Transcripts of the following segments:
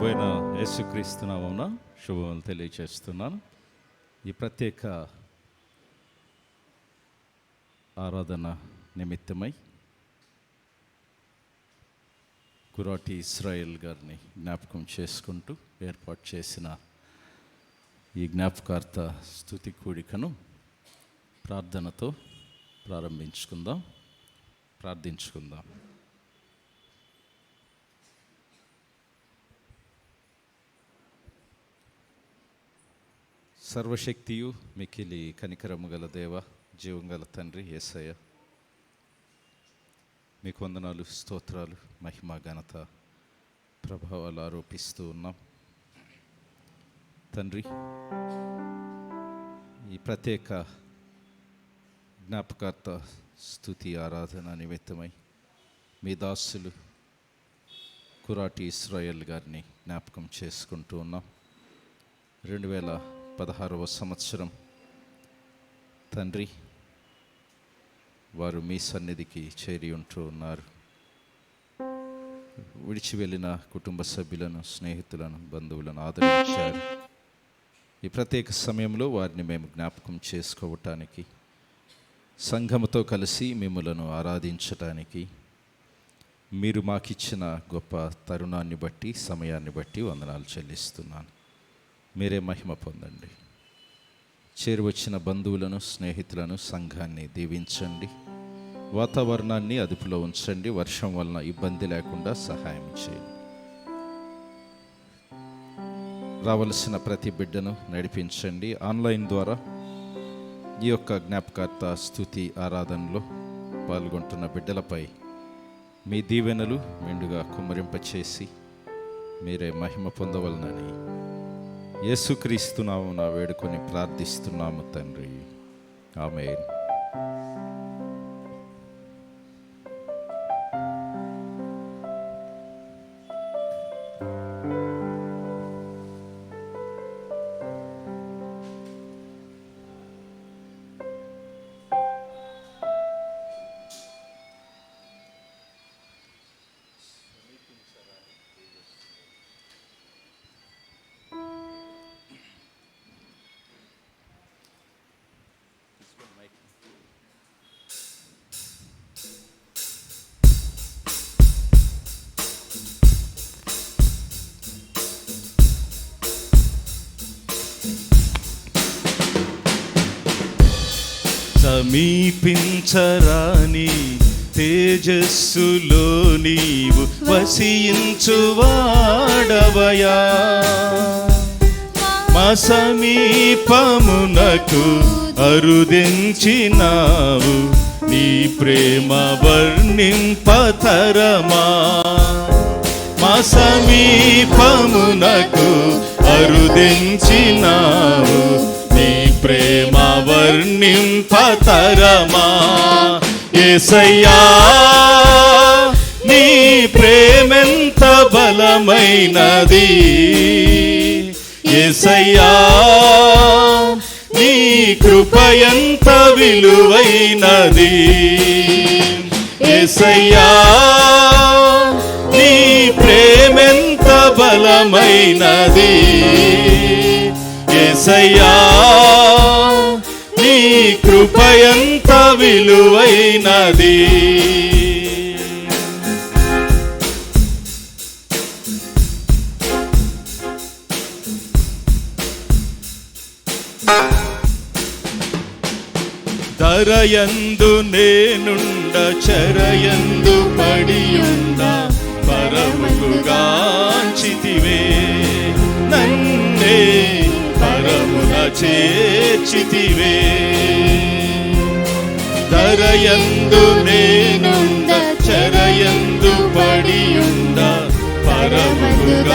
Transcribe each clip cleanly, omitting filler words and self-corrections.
ప్రభువైన యేసుక్రీస్తు నామమున శుభములు తెలియజేస్తున్నాను. ఈ ప్రత్యేక ఆరాధన నిమిత్తమై కురాటి ఇస్రాయేల్ గారిని జ్ఞాపకం చేసుకుంటూ ఏర్పాటు చేసిన ఈ జ్ఞాపకార్థ స్తుతి కూడికను ప్రార్థనతో ప్రార్థించుకుందాం. సర్వశక్తియు మిక్కిలి కనికరము గల దేవ, జీవం గల తండ్రి యేసయ్య, మీకు వందనాలు, స్తోత్రాలు, మహిమ, ఘనత, ప్రభావాలు ఆరోపిస్తూ ఉన్నాం తండ్రి. ఈ ప్రత్యేక జ్ఞాపకార్థ స్తుతి ఆరాధన నిమిత్తమై మీ దాసులు కురాటి ఇస్రాయేల్ గారిని జ్ఞాపకం చేసుకుంటూ ఉన్నాం. 2016వ సంవత్సరం తండ్రి, వారు మీ సన్నిధికి చేరి ఉంటూ ఉన్నారు. విడిచి వెళ్ళిన కుటుంబ సభ్యులను, స్నేహితులను, బంధువులను ఆదరించారు. ఈ ప్రత్యేక సమయంలో వారిని మేము జ్ఞాపకం చేసుకోవటానికి, సంఘముతో కలిసి మిమ్మలను ఆరాధించటానికి మీరు మాకిచ్చిన గొప్ప తరుణాన్ని బట్టి, సమయాన్ని బట్టి వందనాలు చెల్లిస్తున్నాను. మీరే మహిమ పొందండి. చేరువచ్చిన బంధువులను, స్నేహితులను, సంఘాన్ని దీవించండి. వాతావరణాన్ని అదుపులో ఉంచండి. వర్షం వలన ఇబ్బంది లేకుండా సహాయం చేయండి. రావలసిన ప్రతి బిడ్డను నడిపించండి. ఆన్లైన్ ద్వారా ఈ యొక్క జ్ఞాపకార్థ స్తుతి ఆరాధనలో పాల్గొంటున్న బిడ్డలపై మీ దీవెనలు మెండుగా కుమ్మరింపచేసి మీరే మహిమ పొందవలనని యేసుక్రీస్తు నామమున వేడుకొని ప్రార్థిస్తున్నాము తండ్రి, ఆమేన్. సమీపించరాని తేజస్సులో నీవు వసించువాడవయా, మా సమీపమునకు అరుదించినావు, నీ ప్రేమ వర్ణింపతరమా. మా సమీపమునకు అరుదించినావు, నీ ప్రేమ వర్ణింపతరమా. యేసయ్యా, నీ ప్రేమెంత బలమైనది. యేసయ్యా, నీ కృప ఎంత విలువైనది. యేసయ్యా, నీ ప్రేమెంత బలమైనది. యేసయ్యా, నీ కృప ఎంత విలువైనది. ధరయందు నేనుండ, చెరయందు పడియుండ, పరముగాంచితివే నన్నే, పరమున చేర్చితివే. ధరయందు నేనుండ, చెరయందు పడియుండ, పరముగాంచితివే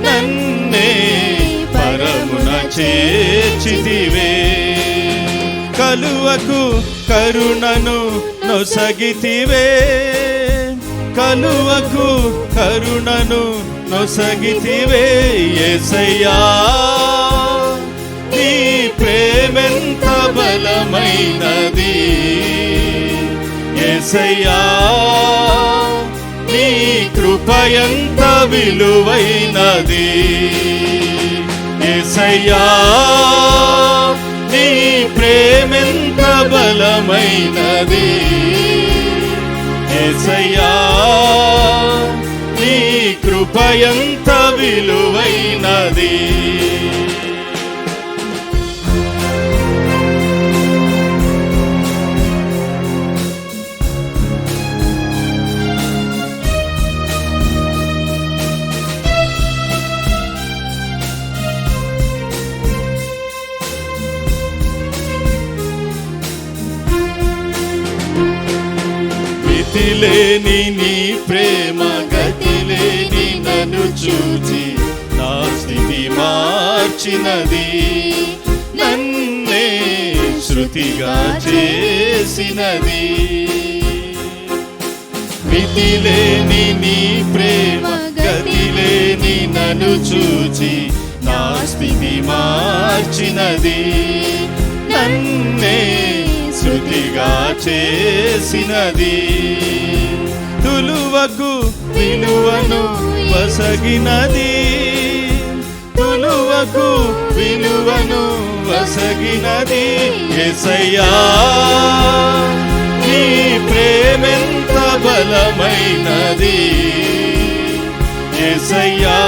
నన్నే, పరమున చేర్చితివే. కలువకు కరుణను నొసగితివే, కలువకు కరుణను నొసగితివే. యేసయ్యా, నీ ప్రేమెంత బలమైనది. యేసయ్యా, నీ కృప ఎంత విలువైనది యేసయ్యా నీ ప్రేమెంత బలమైనది యేసయ్యా నీ కృప ఎంత విలువైనది గతిలేని నీ ప్రేమ గతిలేని నన్ను చూచి నా స్థితి మార్చినది నన్నే శృతిగా చేసినది మితిలేని నీ ప్రేమ గతిలేని నన్ను చూచి నా స్థితి మార్చినది నన్నే శృతిగా చేసినది తులువకు విలువను వసగినది తులువకు విలువను వసగినది యేసయ్యా నీ ప్రేమెంత బలమైనది యేసయ్యా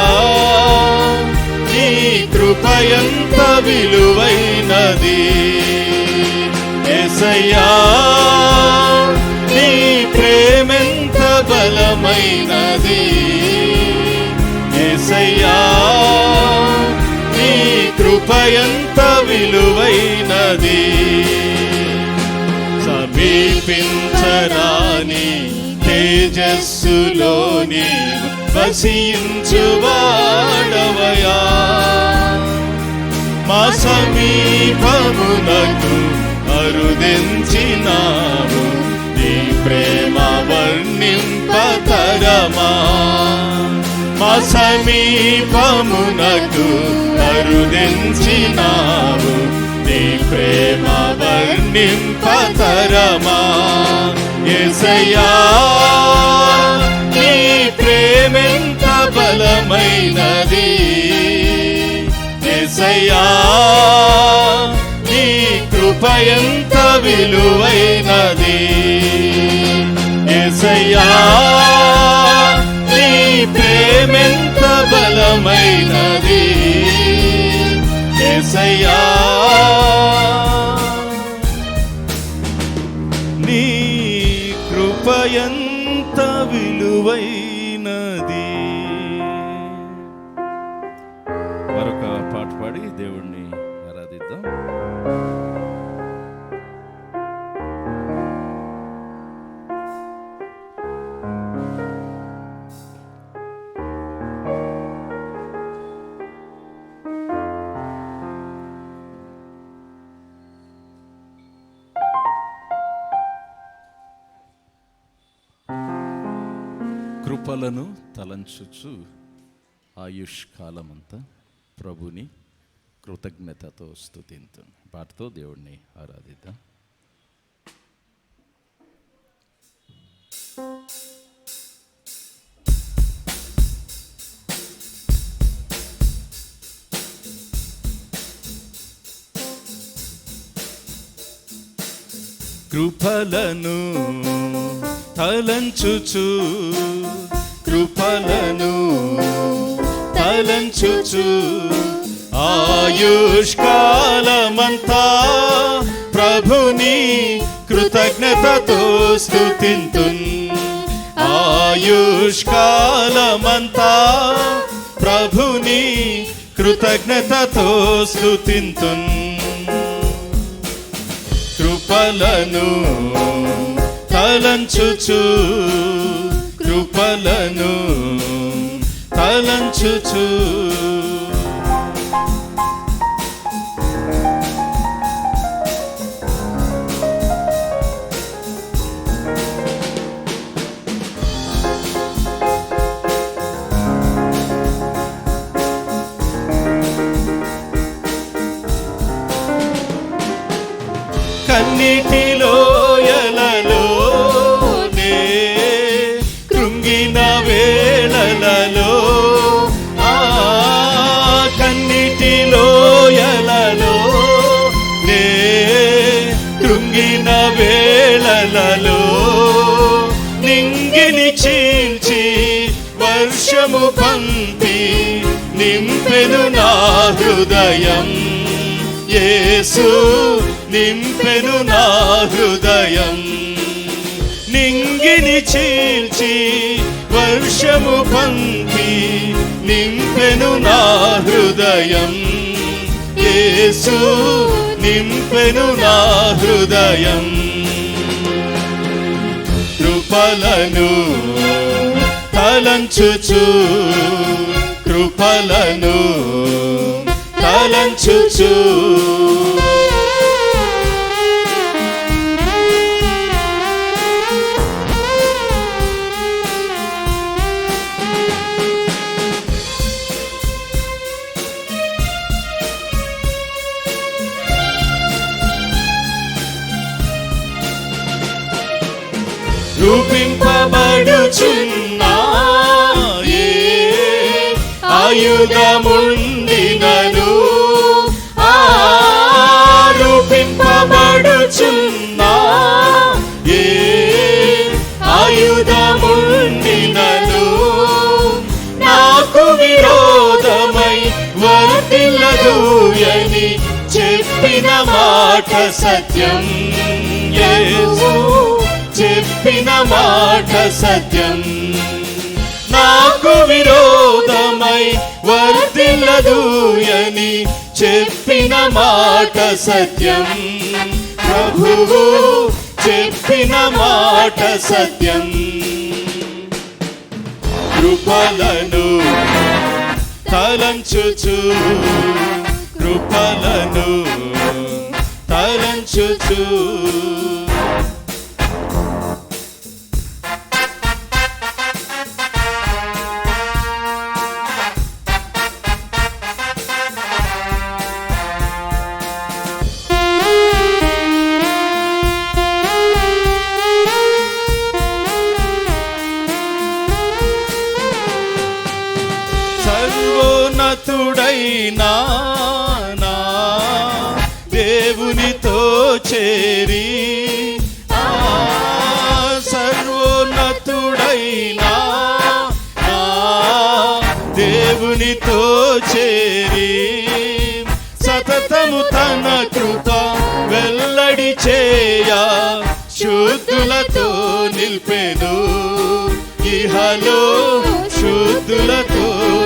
నీ కృప ఎంత విలువైనది యేసయ్యా నీ ప్రేమెంత బలమైనది యేసయ్యా నీ కృప ఎంత విలువైనది సమీపించరాని తేజస్సులోని వసించువాడవయా మా సమీపమునకు అరుదించినావు నీ ప్రేమ వర్ణింపతరమా మా సమీపమునకు అరుదించినావు నీ ప్రేమ వర్ణింపతరమా యేసయ్యా నీ ప్రేమెంత బలమైనది యేసయ్యా నీ కృప ఎంత విలువైనది యేసయ్యా నీ ప్రేమెంత బలమైనది యేసయ్యా నీ కృప ఎంత విలువైనది. మరొక పాట పాడి దేవుణ్ణి ఆరాధిద్దాం. కృపలను తలంచుచు ఆయుష్కాలమంతా ప్రభుని కృతజ్ఞతతో స్తుతింతును. పాటతో దేవుణ్ణి ఆరాధిద్దాం. కృపలను తలంచుచు కృపలను తలంచుచు ఆయుష్కాలమంతా ప్రభుని కృతజ్ఞతతో స్తుతింతున్. ఆయుష్కాలమంతా ప్రభుని కృతజ్ఞతతో స్తుతింతున్. కృపలను తలంచుచు కృపలను తలంచుచు కన్నిటిలోయలలో కృంగిన వే కృంగిన వేళలలో నింగిని చీల్చి వర్షము పంపి నింపెను నా హృదయం. యేసు నింపెను నా హృదయం. నింగిని చీల్చి వర్షము పంపి నింపెను నా హృదయం. యేసు నింపెను నా హృదయం. కృపలను తలంచుచు కృపలను తలంచుచు రూపింపబడుచున్నా ఏ ఆయుధముండినను రూపింపబడుచున్నా ఏ ఆయుధముండినను నాకు విరోధమై వర్తిల్లదు అని చెప్పిన మాట సత్యం. యేసు చెప్పిన మాట సత్యం. నాకు విరోధమై వర్తిల్లదు అని చెప్పిన మాట సత్యం. ప్రభువు చెప్పిన మాట సత్యం. కృపలను తలంచుచు కృపలను తలంచుచు సర్వోన్నతుడైనా నా దేవునితో చేరి సర్వోన్నతుడైనా నా దేవునితో చేరి సతతము తన కృప వెల్లడి చేయ శుద్ధులతో నిల్పెను. ఇహలో శుద్ధులతో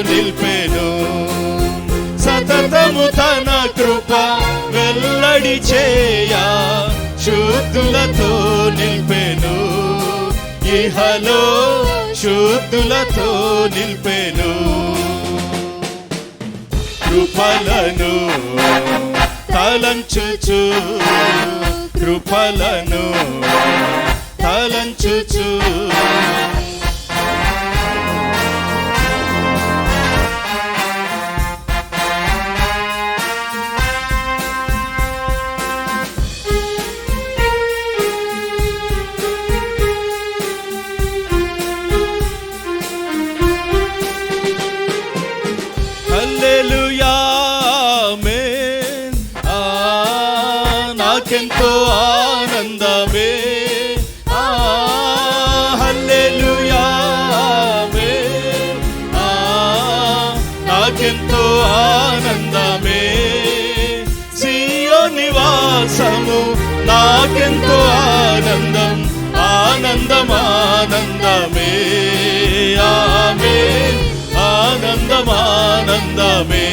నిల్పెను. సతతము తన కృప వెల్లడి చేయ శుద్ధులతో నిల్పెను. ఇహలో శుద్ధులతో నిల్పెను. కృపలను తలంచుచు కృపలను తలంచుచు హల్లెలూయా ఆమేన్. నాకెంతో ఆనందమే. హల్లెలూయా ఆమేన్. నాకెంతో ఆనందమే. సియోను నివాసము నాకెంతో ఆనందం. ఆనందం ఆనందమే. ఆమేన్. ఆనందం ఆనందమే.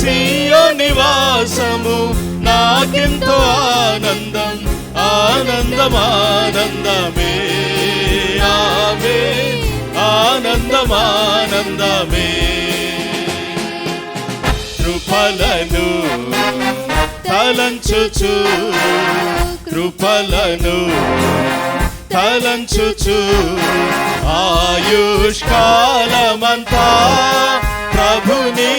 సియోను నివాసము నాకెంతో ఆనందం. ఆనందం ఆనందమే. ఆమేన్. ఆనందం ఆనందమే. కృపలను తలంచుచు కృపలను తలంచుచు ఆయుష్కాలమంతా ప్రభుని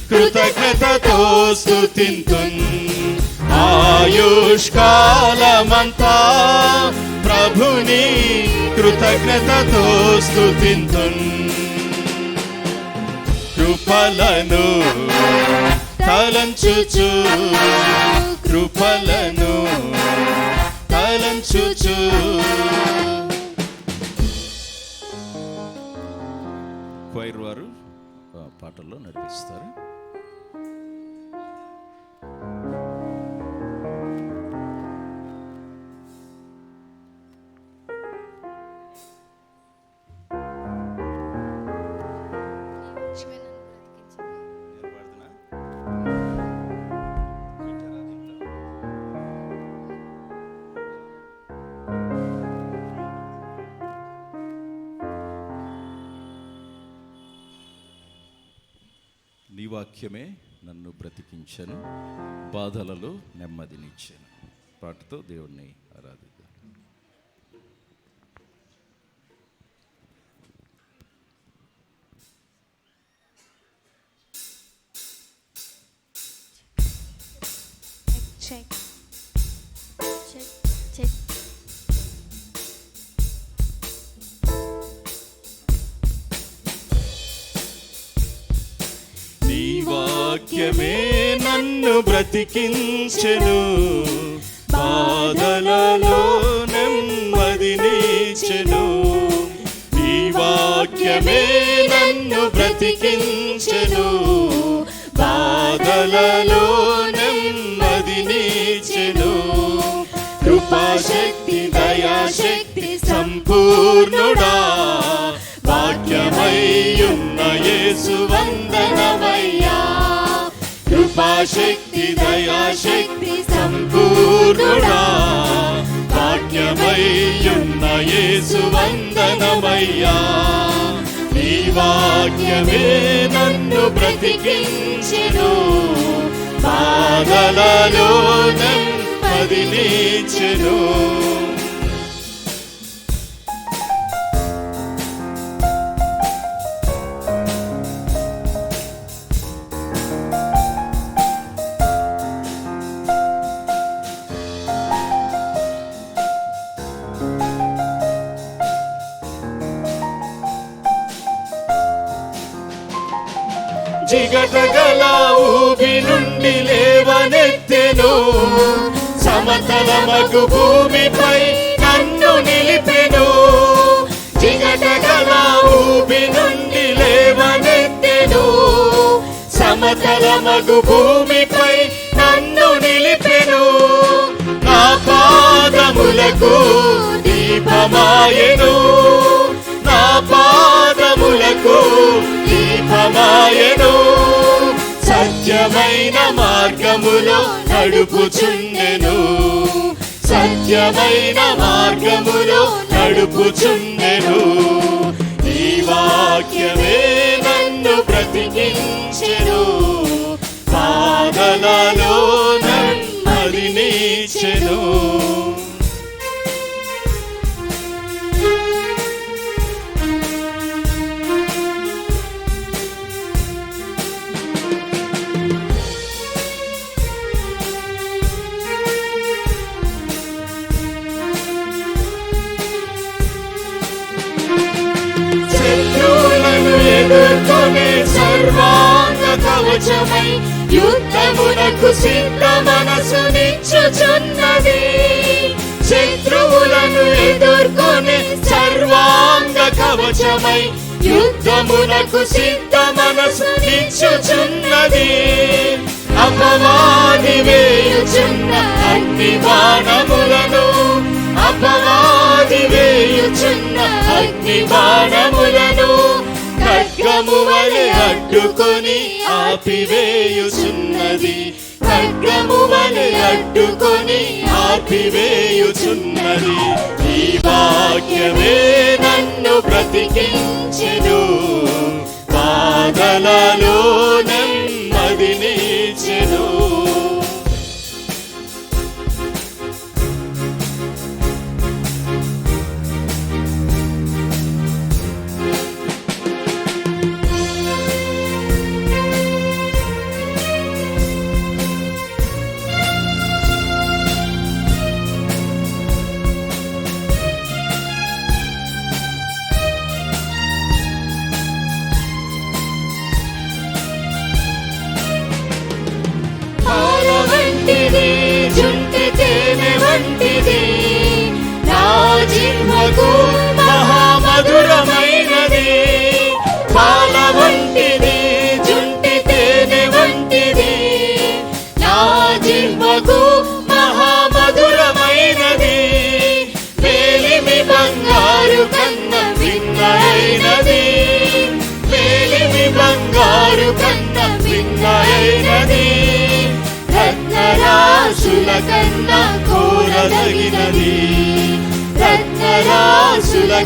కృతజ్ఞతతో స్తుతింతున్. ఆయుష్కాలమంతా ప్రభుని కృతజ్ఞతతో స్తుతింతున్. కృపలను తలంచుచు కృపలను పాటల్లో నడిపిస్తారు. నీ వాక్యమే నన్ను బ్రతికించెను, బాధలలో నెమ్మదినిచ్చెను. పాటతో దేవుణ్ణి ఆరాధిద్దాం. Check check check. నీ వాక్యమే నన్ను బ్రతికించెను, బాధలలో నెమ్మదినిచ్చెను. నీ వాక్యమే నన్ను బ్రతికించెను, బాధలలో నెమ్మదినిచ్చెను. కృపాశక్తి దయాశక్తి సంపూర్ణుడా, వాక్యమయ్యున్న యేసు వందనమయ్యా. కృపాశక్తి దయాశక్తి సంపూర్ణుడా, వాక్యమయ్యున్న యేసు వందనమయ్యా. నీ వాక్యమే నన్ను బ్రతికించెను, బాధలలో నెమ్మదినిచ్చెను. జిగటగల ఊబి నుండి లేవనెత్తెను, సమతలమగు భూమిపై నన్ను నిలిపెను. జిగటగల ఊబి నుండి లేవనెత్తెను, సమతలమగు భూమిపై నన్ను నిలిపెను. నా పాదములకు దీపమాయెను, నా పాదములకు దీపమాయెను. సత్యమైన మార్గములో నడుపుచుండెను, సత్యమైన మార్గములో నడుపుచుండెను. ఈ వాక్యమే నన్ను బ్రతికించెను, బాధలలో నెమ్మదినిచ్చెను. ఎదుర్కొనే సర్వాంగ కవచమై యుద్ధమునకు సిద్ధ మనసునిచ్చుచున్నది. శత్రువులను ఎదుర్కొనే సర్వాంగ కవచమై యుద్ధమునకు సిద్ధ మనసునిచ్చుచున్నది. అపవాది వేయుచున్న అగ్ని బాణములను, అపవాది వేయుచున్న అగ్ని బాణములను ఖడ్గము వలె అడ్డుకొని ఆపివేయుచున్నది, ఖడ్గము వలె అడ్డుకొని ఆపివేయుచున్నది. ఈ వాక్యమే నన్ను బ్రతికించెను, బాధలలో నెమ్మదినిచ్చెను.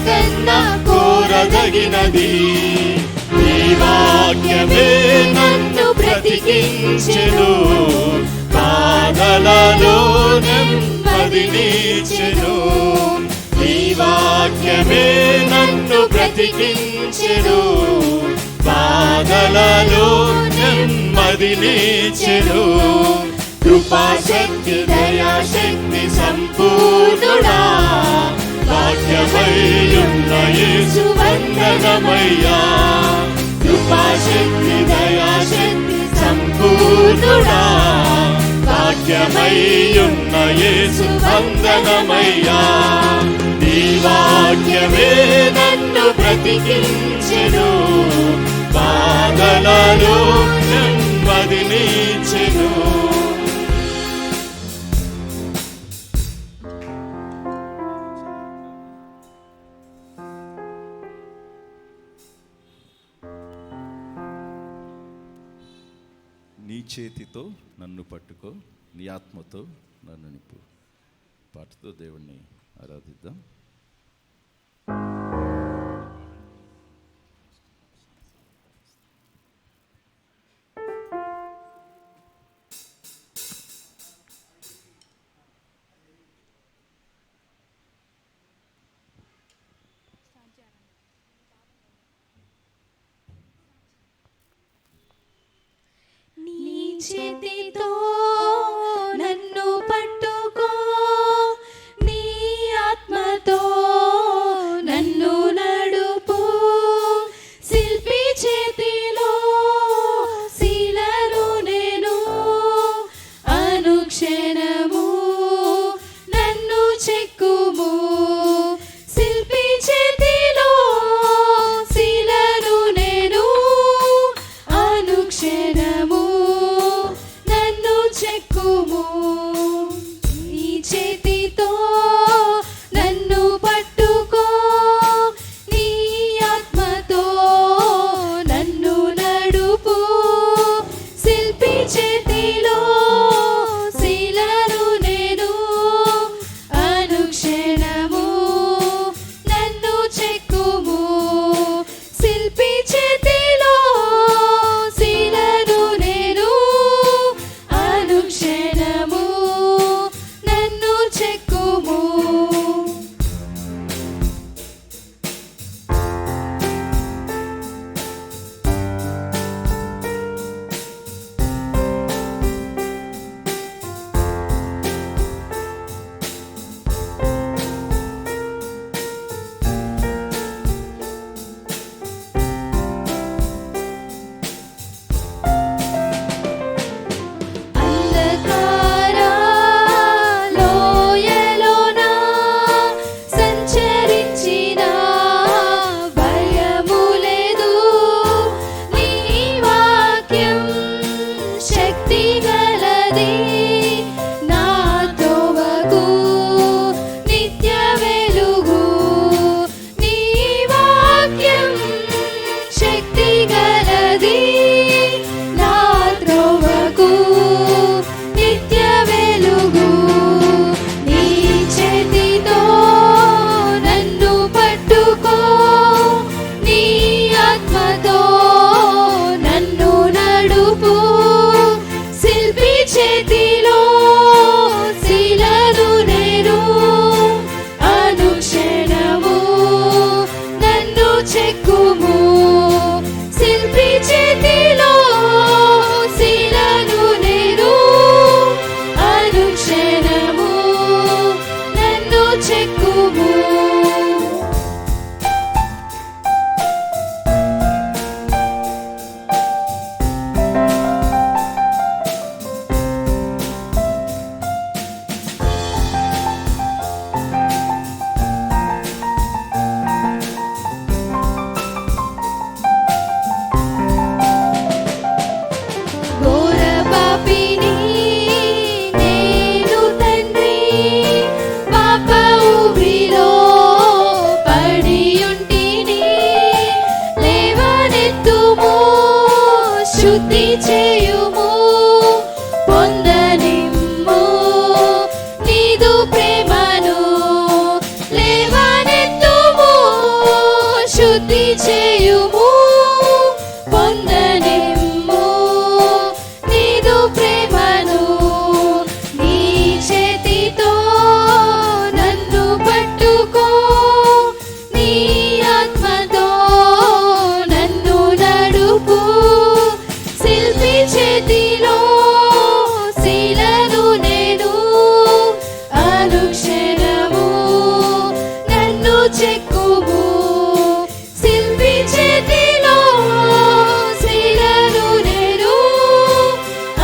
కన్నా కోరదగినది. నీ వాక్యమే నన్ను బ్రతికించెను, బాధలలో నెమ్మదినిచ్చెను. నీ వాక్యమే నన్ను బ్రతికించెను, బాధలలో నెమ్మదినిచ్చెను. కృపాశక్తి దయాశక్తి సంపూర్ణుడా, వాక్యమయ్యున్న యేసు వందనమయ్యా. కృపాశక్తి దయాశక్తి సంపూర్ణుడా, వాక్యమయ్యున్న యేసు వందనమయ్యా. నీ వాక్యమే నన్ను బ్రతికించెను, బాధలలో నెమ్మదినిచ్చెను. నీ చేతితో నన్ను పట్టుకో, నీ ఆత్మతో నన్ను నింపు. పాటతో దేవుణ్ణి ఆరాధిద్దాం. చేతితో నన్ను పట్టుకో, నీ ఆత్మతో నన్ను నడుపు. శిల్పి చేతిలో శిలను నేను, అనుక్షణము నన్ను చెక్కుము. శిల్పి చేతిలో శిలను నేను, అనుక్షణము చెక్కుము. నీ చేతితో నన్ను పట్టుకో, నీ ఆత్మతో నన్ను నడుపు. శిల్పి చేతిలో శిలను నేను, అనుక్షణము నన్ను చెక్కుము. శిల్పి చేతిలో శిలను నేను, అనుక్షణము నన్ను చెక్కుము. నీదు ప్రేమను లేవనెత్తుము. అనుక్షణము నన్ను చెక్కుము శిల్పి చేతిలో శిలను నేను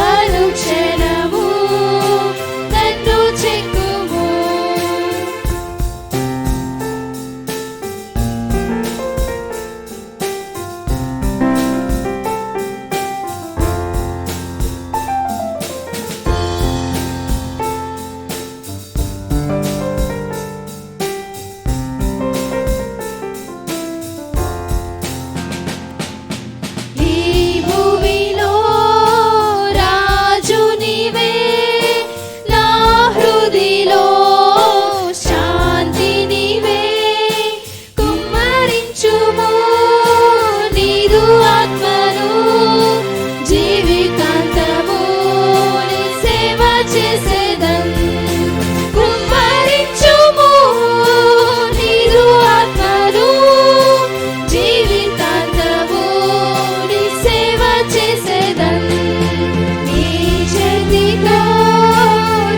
అనుక్షణము నన్ను చెక్కుము ఈ భూమిలో రాజు నీవే నా హృదిలో శాంతి నీవే కుమ్మరించుము నీదు ఆత్మను జీవితాంతము నీ సేవ చేసేదన్ కుమ్మరించుము నీదు ఆత్మను జీవితాంతము నీ సేవ చేసేదన్ నీ చేతితో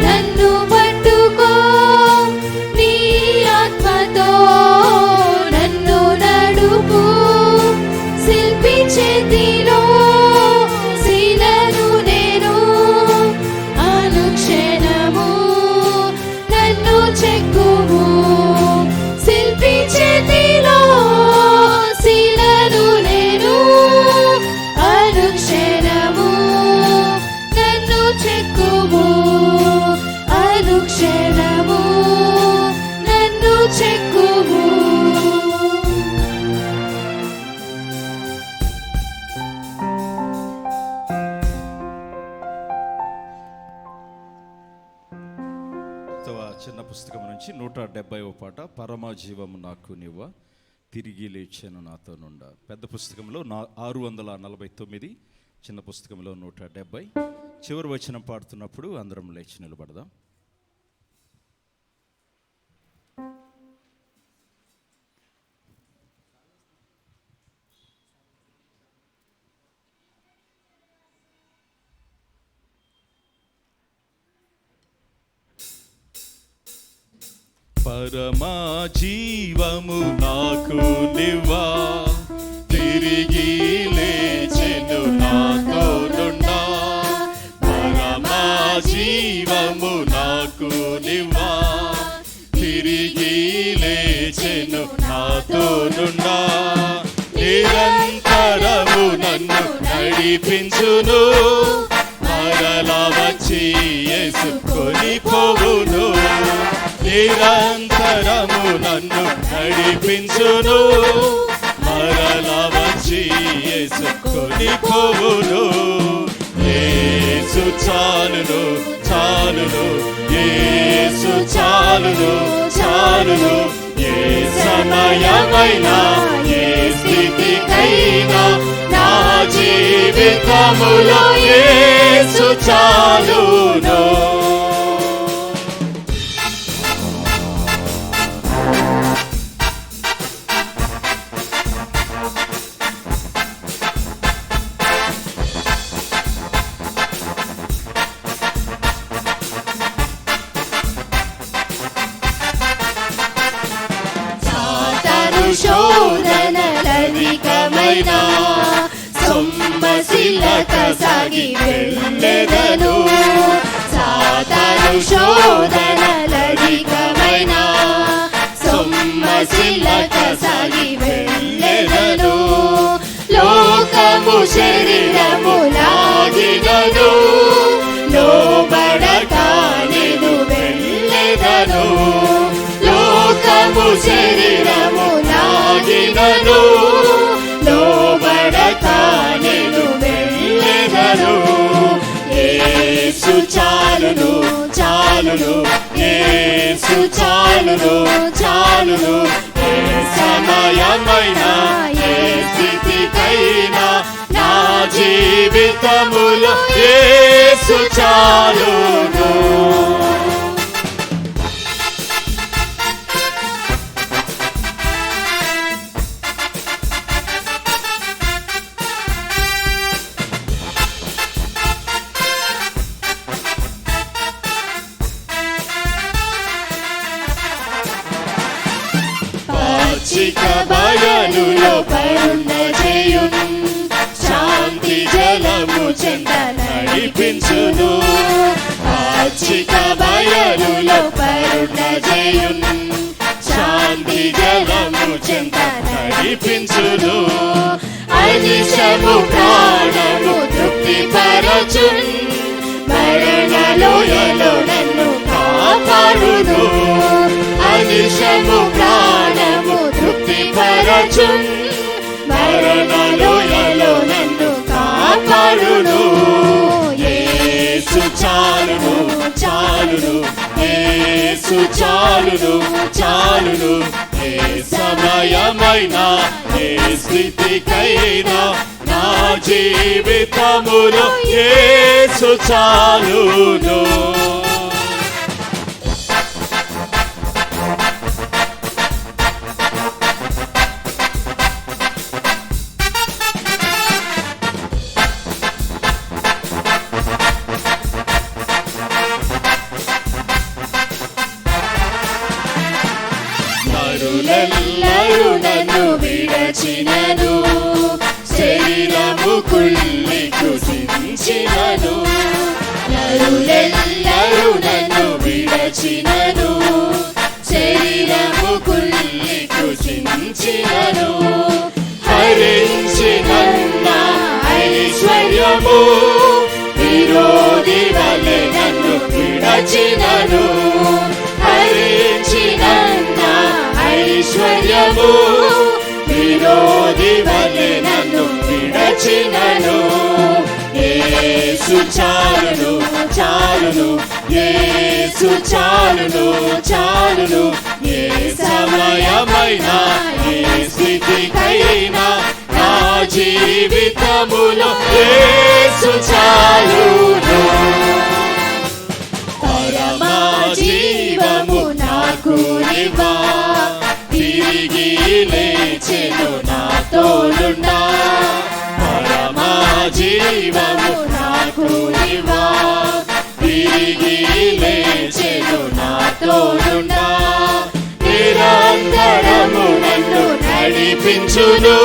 నన్ను పట్టుకో నీ ఆత్మతో నన్ను నడుపు శిల్పి చేతిలో శిలను నేను అనుక్షణము నన్ను చెక్కుము శిల్పి చేతిలో శిలను నేను అనుక్షణము నన్ను చెక్కుము అనుక్షణము నన్ను చెక్కుము ఆ చిన్న పుస్తకం నుంచి 170వ పాట పరమజీవము నాకు నివ్వ తిరిగి లేచాను నాతో నుండ. పెద్ద పుస్తకంలో 649, చిన్న పుస్తకంలో 170. చివరి వచనం పాడుతున్నప్పుడు అందరం లేచి నిలబడదాం. పరమా జీవము నాకు నివ్వా తిరిగి లేచెను నాతో నుండా. పరమా జీవము నాకు నివ్వా తిరిగి లేచెను నాతో నుండా. నిరంతరము నన్ను నడిపించును మరలా వచ్చి యేసుకొని పోవును. నిరంతరము నన్ను నడిపించును మరలా వచ్చి యేసుకొని పోవును. యేసు చాలును చాలును యేసు చాలును చాలును. ఏ సమయమైనా ఏ స్థితికైనా నా జీవితములో యేసు చాలును. శోధనలధికమైన సొమ్మసిల్లక సాగి వెళ్ళెదను. సాతాను శోధనలధికమైన సొమ్మసిల్లక సాగి వెళ్ళెదను. లోకము శరీరము లాగినను లోబడక నేను వెళ్ళెదను. లోకము శరీరము లాగినను లోబడక నేను వెళ్ళెదను. యేసు చాలును చాలును యేసు చాలును చాలును. ఏ సమయమైనా ఏ స్థితికైనా నా జీవితములో యేసు చాలును. పాచిక బయలులో పరుండజేయున్ శాంతి జలము చెంత నడిపించును పాచిక బయలులో పరుండజేయున్ శాంతి జలము చెంత నడిపించును అనిశము ప్రాణము తృప్తి పరచున్ మరణలోయలో నన్ను కాపాడును అనిశము ప్రాణము తృప్తి పరచున్ మరణలోయలో నన్ను కాపాడును యేసు చాలును చాలును యేసు చాలును చాలును ఏ సమయమైనా ఏ స్థితికైనా నా జీవితములో యేసు చాలును నరులెల్లరూ నన్ను విడచినను శరీరము కుళ్ళి కృషించినను నరులెల్లరూ నన్ను విడచినను శరీరము కుళ్ళి కృషించినను హరించినన్న ఐశ్వర్యము విరోధి వలె నన్ను విడచినను హరించినన్న ఐశ్వర్యము విరోధి వలె నన్ను విడచినను యేసు చాలును చాలును యేసు చాలును చాలును ఏ సమయమైనా ఏ స్థితికైనా నా జీవితములో యేసు చాలును పరమా జీవము నాకు నివా తిరిగి లేచెను నా తోడున్నా పరమా జీవము నాకు నివా తిరిగి లేచెను నా తోడున్నా నిరంతరము నన్ను నడిపించును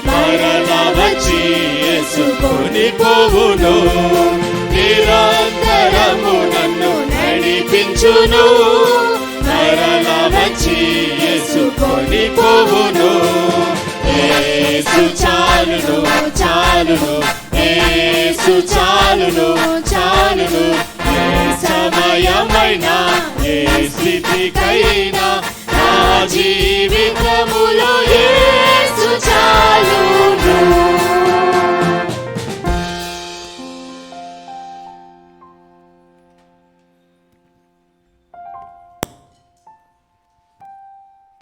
మరణ వచ్చి యేసుకొని పోవును నిరంతరము నన్ను నడిపించును మరణ వచ్చి యేసుకొని పోవును యేసు చాలును చాలును యేసు చాలును చాలును ఏ సమయమైనా ఏ స్థితికైనా నా జీవితములో యేసు చాలును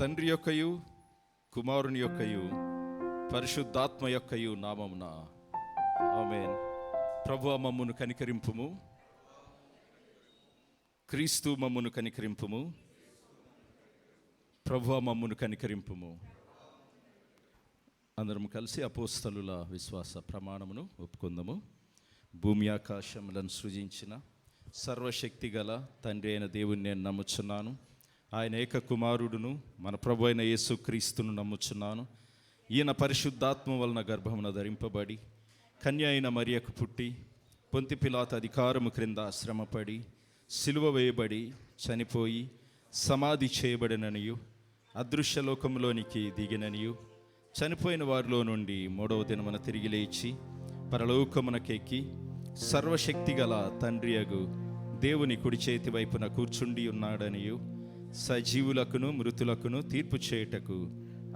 తండ్రి యొక్కయు కుమారుని యొక్కయు పరిశుద్ధాత్మ యొక్కయు నామమున ఆమేన్. ప్రభువా మమ్మును కనికరింపుము, క్రీస్తు మమ్మును కనికరింపుము, ప్రభువా మమ్మును కనికరింపుము. అందరం కలిసి అపోస్తలుల విశ్వాస ప్రమాణమును ఒప్పుకుందాము. భూమి ఆకాశములను సృజించిన సర్వశక్తి గల తండ్రి అయిన దేవుని నేను నమ్ముచున్నాను. ఆయన ఏక కుమారుడును మన ప్రభు అయిన యేసు క్రీస్తును నమ్ముచున్నాను. ఈయన పరిశుద్ధాత్మ వలన గర్భమున ధరింపబడి కన్య అయిన మరియకు పుట్టి పొంతి పిలాతు అధికారము క్రింద శ్రమపడి సిలువ వేయబడి చనిపోయి సమాధి చేయబడిననియు అదృశ్యలోకములోనికి దిగిననియు చనిపోయిన వారిలో నుండి 3వ దినమున తిరిగి లేచి పరలోకమునకెక్కి సర్వశక్తి గల తండ్రియగు దేవుని కుడి చేతి వైపున కూర్చుండి ఉన్నాడనియు సజీవులకును మృతులకును తీర్పు చేయుటకు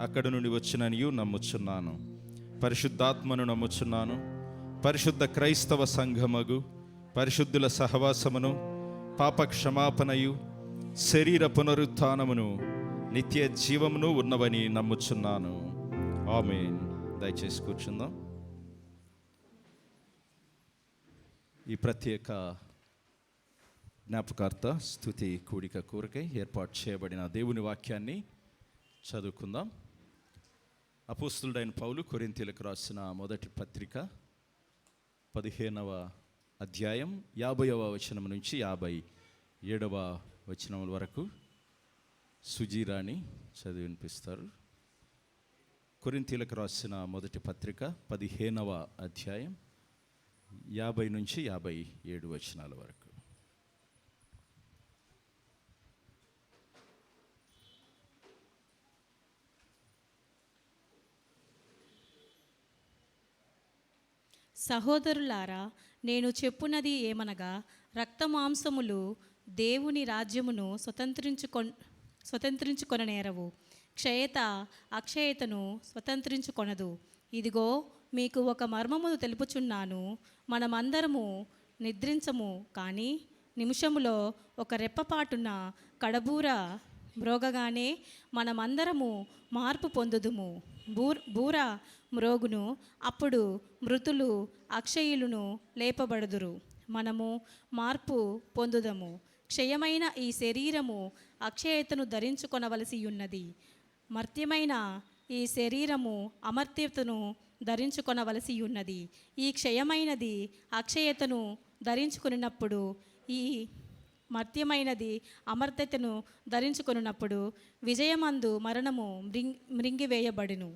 అక్కడ నుండి వచ్చిననియు నమ్ముచున్నాను. పరిశుద్ధాత్మను నమ్ముచున్నాను. పరిశుద్ధ క్రైస్తవ సంఘమగు పరిశుద్ధుల సహవాసమును పాప క్షమాపణయు శరీర పునరుత్థానమును నిత్య జీవమును ఉన్నవని నమ్ముచున్నాను. ఆమేన్. దయచేసి కూర్చుందాం. ఈ ప్రత్యేక జ్ఞాపకార్థ స్తుతి కూడిక కోరికై ఏర్పాటు చేయబడిన దేవుని వాక్యాన్ని చదువుకుందాం. అపోస్తలుడైన పౌలు కొరింథీయులకు రాసిన మొదటి పత్రిక 15వ అధ్యాయం 50వ వచనం నుంచి 57వ వచనం వరకు సుజీరాణి చదివి వినిపిస్తారు. కొరింథీయులకు రాసిన మొదటి పత్రిక 15వ అధ్యాయం 50 నుంచి 57 వచనాల వరకు. సహోదరులారా, నేను చెప్పున్నది ఏమనగా, రక్తమాంసములు దేవుని రాజ్యమును స్వతంత్రించుకొననేరవు, క్షయత అక్షయతను స్వతంత్రించుకొనదు. ఇదిగో మీకు ఒక మర్మమును తెలుపుచున్నాను. మనమందరము నిద్రించము, కానీ నిమిషములో ఒక రెప్పపాటున కడబూర మ్రోగగానే మనమందరము మార్పు పొందుదుము. బూర మ్రోగును, అప్పుడు మృతులు అక్షయులను లేపబడుదురు. మనము మార్పు పొందుదము. క్షయమైన ఈ శరీరము అక్షయతను ధరించుకొనవలసి ఉన్నది, మర్త్యమైన ఈ శరీరము అమర్త్యతను ధరించుకొనవలసి ఉన్నది. ఈ క్షయమైనది అక్షయతను ధరించుకున్నప్పుడు, ఈ మర్త్యమైనది అమర్త్యతను ధరించుకున్నప్పుడు విజయమందు మరణము మృంగివేయబడును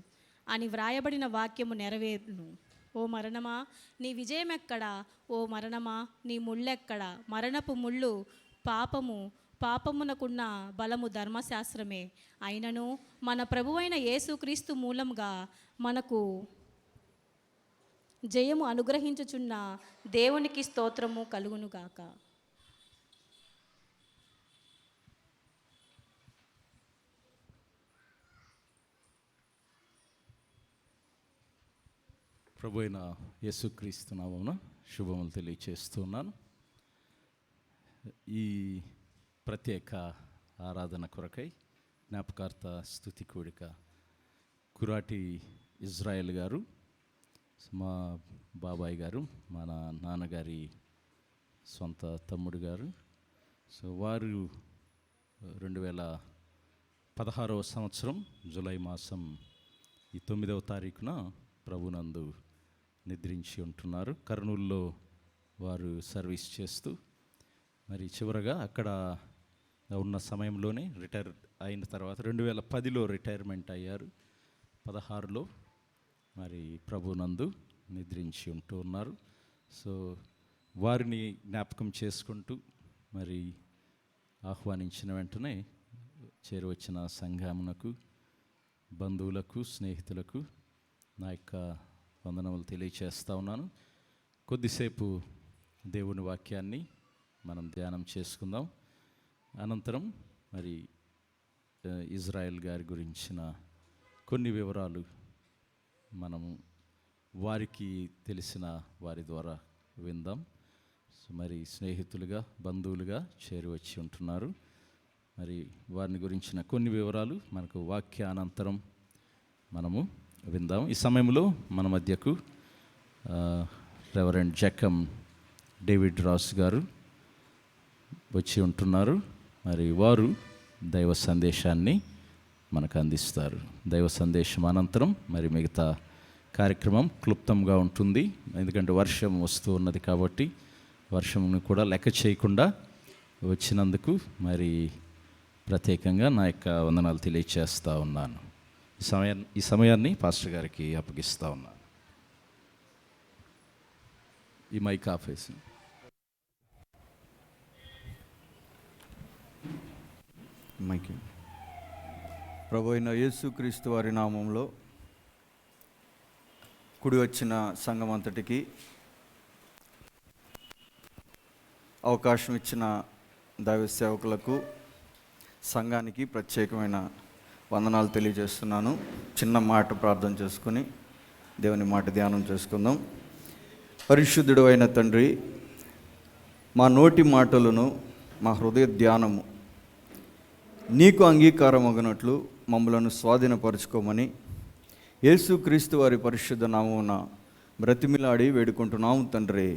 అని వ్రాయబడిన వాక్యము నెరవేరును. ఓ మరణమా, నీ విజయమెక్కడా? ఓ మరణమా, నీ ముళ్ళెక్కడా? మరణపు ముళ్ళు పాపమునకున్న బలము ధర్మశాస్త్రమే. అయినను మన ప్రభువైన యేసుక్రీస్తు మూలంగా మనకు జయము అనుగ్రహించుచున్న దేవునికి స్తోత్రము కలుగునుగాక. ప్రభు అయిన యేసుక్రీస్తు నామమున శుభములు తెలియచేస్తున్నాను. ఈ ప్రత్యేక ఆరాధన కొరకై జ్ఞాపకార్థ స్తుతి కూడిక కురాటి ఇజ్రాయెల్ గారు, మా బాబాయ్ గారు, మన నాన్నగారి సొంత తమ్ముడు గారు, సో వారు 2016వ సంవత్సరం జూలై మాసం ఈ 9వ తారీఖున ప్రభునందు నిద్రించి ఉంటున్నారు. కర్నూలులో వారు సర్వీస్ చేస్తూ మరి చివరగా అక్కడ ఉన్న సమయంలోనే రిటైర్ అయిన తర్వాత 2010లో రిటైర్మెంట్ అయ్యారు. 16లో మరి ప్రభునందు నిద్రించి ఉంటూ ఉన్నారు. సో వారిని జ్ఞాపకం చేసుకుంటూ మరి ఆహ్వానించిన వెంటనే చేరువచ్చిన సంఘమునకు, బంధువులకు, స్నేహితులకు నా యొక్క వందనములు తెలియచేస్తూ ఉన్నాను. కొద్దిసేపు దేవుని వాక్యాన్ని మనం ధ్యానం చేసుకుందాం. అనంతరం మరి ఇజ్రాయెల్ గారి గురించిన కొన్ని వివరాలు మనము వారికి తెలిసిన వారి ద్వారా విందాం. మరి స్నేహితులుగా, బంధువులుగా చేరువచ్చి ఉంటున్నారు. మరి వారిని గురించిన కొన్ని వివరాలు మనకు వాక్యానంతరం మనము విందాం. ఈ సమయంలో మన మధ్యకు రెవరెండ్ జకమ్ డేవిడ్ రాస్ గారు వచ్చి ఉంటున్నారు. మరి వారు దైవ సందేశాన్ని మనకు అందిస్తారు. దైవ సందేశం అనంతరం మరి మిగతా కార్యక్రమం క్లుప్తంగా ఉంటుంది. ఎందుకంటే వర్షం వస్తూ ఉన్నది కాబట్టి వర్షంను కూడా లెక్క చేయకుండా వచ్చినందుకు మరి ప్రత్యేకంగా నా యొక్క వందనాలు తెలియచేస్తూ ఉన్నాను. ఈ సమయాన్ని పాస్టర్ గారికి అప్పగిస్తూ ఉన్నాను. ఈ మైక్ ఆఫీస్. మైక్. ప్రభు అయిన యేసుక్రీస్తు వారి నామంలో కుడి వచ్చిన సంఘం అంతటికి, అవకాశం ఇచ్చిన దైవ సేవకులకు, సంఘానికి ప్రత్యేకమైన వందనాలు తెలియజేస్తున్నాను. చిన్న మాట ప్రార్థన చేసుకుని దేవుని మాట ధ్యానం చేసుకుందాం. పరిశుద్ధుడు అయిన తండ్రి, మా నోటి మాటలను, మా హృదయ ధ్యానము నీకు అంగీకారం అగినట్లు మమ్మలను స్వాధీనపరచుకోమని యేసుక్రీస్తు వారి పరిశుద్ధ నామమున బ్రతిమిలాడి వేడుకుంటున్నాము తండ్రి.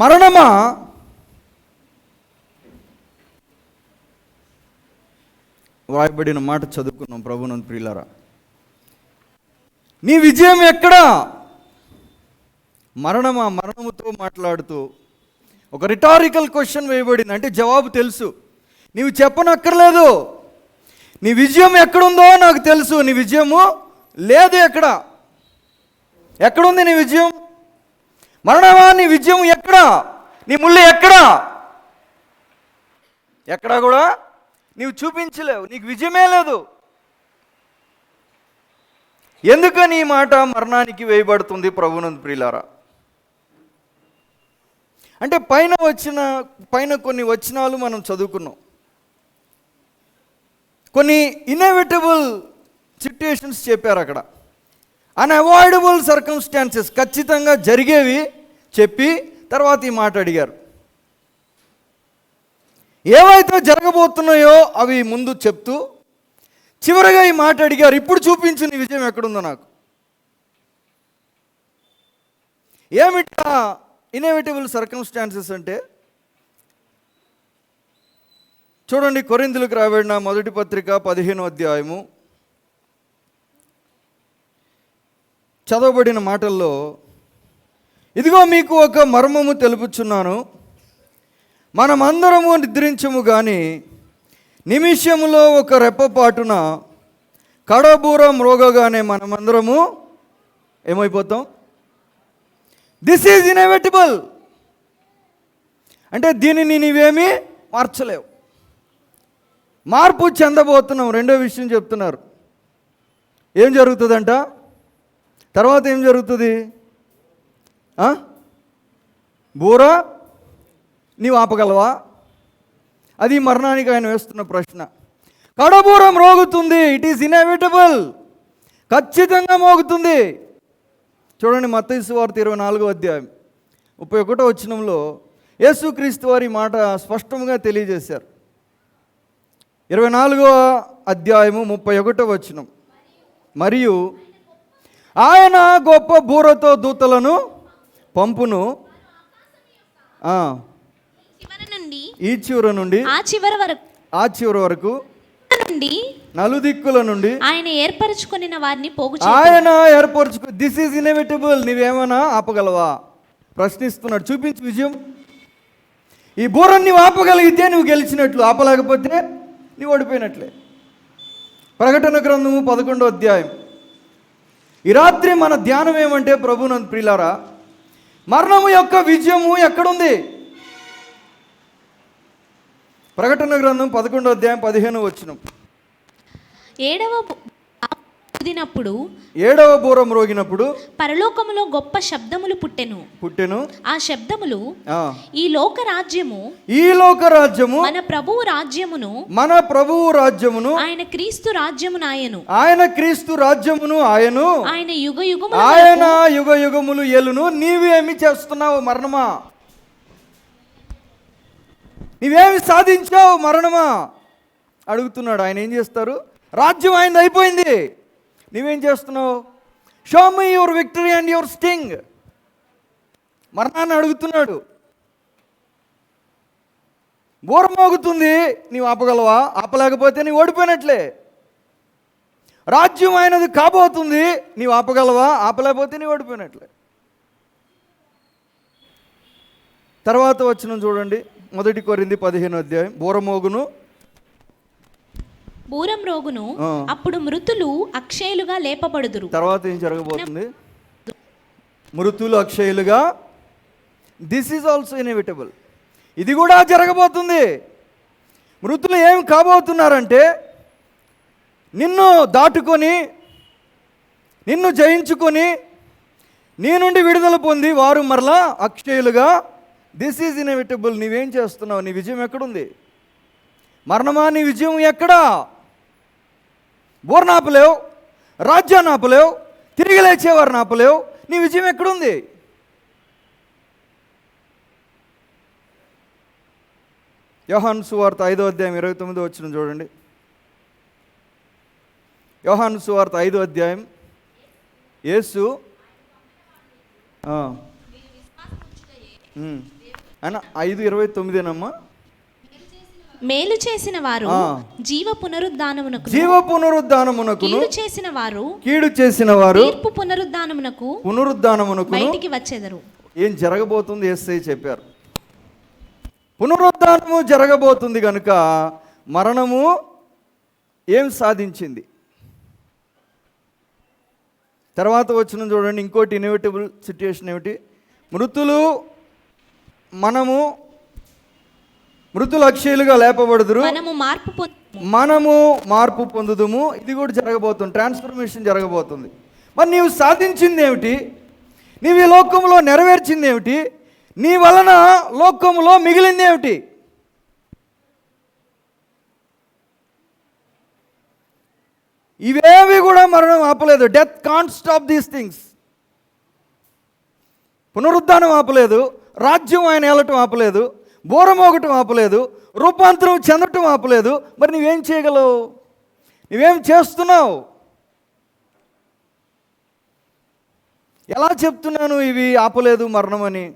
మరణమా, వ్రాయబడిన మాట చదువుకున్నాం. ప్రభునందు ప్రియులారా, నీ విజయం ఎక్కడా? మరణమా, మరణముతో మాట్లాడుతూ ఒక రిటారికల్ క్వశ్చన్ వేయబడింది. అంటే జవాబు తెలుసు, నీవు చెప్పనక్కర్లేదు. నీ విజయం ఎక్కడుందో నాకు తెలుసు. నీ విజయము లేదు. ఎక్కడుంది నీ విజయం? మరణమా, నీ విజయం ఎక్కడా? నీ ముళ్ళు ఎక్కడా? ఎక్కడా కూడా నీవు చూపించలేవు. నీకు విజయమే లేదు. ఎందుకని ఈ మాట మరణానికి వేయబడుతుంది ప్రభునందు ప్రియులారా? అంటే పైన కొన్ని వచనాలు మనం చదువుకున్నాం. కొన్ని ఇన్ఎవిటబుల్ సిట్యుయేషన్స్ చెప్పారు అక్కడ. అన్అవాయిడబుల్ సర్కమ్స్టాన్సెస్, ఖచ్చితంగా జరిగేవి చెప్పి తర్వాత ఈ మాట అడిగారు. ఏవైతే జరగబోతున్నాయో అవి ముందు చెప్తూ చివరిగా ఈ మాట అడిగారు, ఇప్పుడు చూపించు నీ విజయం ఎక్కడుందో నాకు. ఏమిటా ఇన్ఎవిటబుల్ సర్కమ్స్టాన్సెస్ అంటే? చూడండి, కొరింథీయులకు రాయబడిన మొదటి పత్రిక 15వ అధ్యాయము చదవబడిన మాటల్లో, ఇదిగో మీకు ఒక మర్మము తెలుపుచున్నాను, మనమందరము నిద్రించము కానీ నిమిషములో ఒక రెప్పపాటున కడబూర మ్రోగగానే మనమందరము ఏమైపోతాం. This is inevitable. అంటే దీనిని నీవేమీ మార్చలేవు. మార్పు చెందబోతున్నాం. రెండో విషయం చెప్తున్నారు. ఏం జరుగుతుందంట? తర్వాత ఏం జరుగుతుంది? బూర నీవు ఆపగలవా? అది మరణానికి ఆయన వేస్తున్న ప్రశ్న. కడబూర మ్రోగుతుంది. It is inevitable. ఖచ్చితంగా మోగుతుంది. చూడండి, మత్తయి సువార్త 24వ అధ్యాయం 31వ వచనంలో యేసుక్రీస్తు వారి మాట స్పష్టంగా తెలియజేశారు. 24వ అధ్యాయము 31వ వచనం, మరియు ఆయన గొప్ప బూరతో దూతలను పంపును, ఈ చివర నుండి ఆ చివరి వరకు నలుదిక్కుల నుండి ఆయన ఏర్పరచుకున్న వారిని పోగు దిస్ ఈజ్ ఇన్ఎవిటబుల్. నీవేమైనా ఆపగలవా? ప్రశ్నిస్తున్నాడు. చూపించు విజయం. ఈ బూరని నీవు ఆపగలిగితే నువ్వు గెలిచినట్లు, ఆపలేకపోతే నీవు ఓడిపోయినట్లే. ప్రకటన గ్రంథము 11వ అధ్యాయం. ఈ రాత్రి మన ధ్యానం ఏమంటే, ప్రభునందు ప్రియులారా, మరణము యొక్క విజయము ఎక్కడుంది? ప్రకటన గ్రంథం 11వ అధ్యాయం 15వ వచనం. ఏడవ బూర మ్రోగినప్పుడు పరలోకములో గొప్ప శబ్దములు పుట్టెను. ఆ శబ్దములు, ఈ లోక రాజ్యము మన ప్రభువు రాజ్యమును ఆయన క్రీస్తు రాజ్యమును ఆయన యుగ యుగములు ఏలును. నీవేమి చేస్తున్నావు మరణమా? నీవేమి సాధించావు మరణమా అడుగుతున్నాడు. ఆయన ఏం చేస్తారు? రాజ్యం ఆయనది అయిపోయింది. నీవేం చేస్తున్నావు? Show me your victory and your sting. మరణాన్ని అడుగుతున్నాడు. బూర మోగుతుంది, నీవు ఆపగలవా? ఆపలేకపోతే నీవు ఓడిపోయినట్లే. రాజ్యం ఆయనది కాబోతుంది, నీవు ఆపగలవా? ఆపలేకపోతే నీవు ఓడిపోయినట్లే. తర్వాత వచనం చూడండి, 1 కొరింథీ 15వ అధ్యాయం. బూరం రోగును అప్పుడు మృతులు అక్షయులుగా లేపబడుదురు. తర్వాత ఏం జరగబోతుంది? మృతులు అక్షయులుగా. This is also inevitable. ఇది కూడా జరగబోతుంది. మృతులు ఏం కాబోతున్నారంటే, నిన్ను దాటుకొని, నిన్ను జయించుకొని, నీ నుండి విడుదల పొంది వారు మరలా అక్షయులుగా. This is inevitable. నీవేం చేస్తున్నావు? నీ విజయం ఎక్కడుంది? మరణమా, నీ విజయం ఎక్కడా? బోర్ను ఆపలేవు, రాజ్యాన్ని ఆపలేవు, తిరిగి లేచేవారిని ఆపలేవు. నీ విజయం ఎక్కడుంది? యోహాను సువార్త 5వ అధ్యాయం 29వ వచనం చూడండి. యోహాను సువార్త 5వ అధ్యాయం. యేసు ఆయన 5:29 మేలు చేసిన వారు జీవ పునరుద్ధానమునకు కీడు చేసిన వారు తీర్పు పునరుద్ధానమునకు బయటికి వచ్చెదరు. ఏం జరగబోతుంది? యేసయ్య చెప్పారు. పునరుద్ధానము జరగబోతుంది కనుక మరణము ఏం సాధించింది? తర్వాత వచ్చిన చూడండి, ఇంకోటి ఇన్ఎవిటబుల్ సిచ్యుయేషన్ ఏమిటి? మృతులు అక్షయులుగా లేపబడుదురు, మనము మార్పు పొందుదుము. ఇది కూడా జరగబోతుంది, ట్రాన్స్ఫర్మేషన్ జరగబోతుంది. మరి నీవు సాధించింది ఏమిటి? నీవు ఈ లోకంలో నెరవేర్చింది ఏమిటి? నీ వలన లోకంలో మిగిలింది ఏమిటి? ఇవేవి కూడా మరణం ఆపలేదు. Death can't stop these things. పునరుద్ధానం ఆపలేదు, రాజ్యం ఆయన ఏలటం ఆపలేదు, బోరమోగటం ఆపలేదు, రూపాంతరం చెందటం ఆపలేదు. మరి నువ్వేం చేయగలవు? నువ్వేం చేస్తున్నావు? ఎలా చెప్తున్నాను ఇవి ఆపలేదు మరణం అని?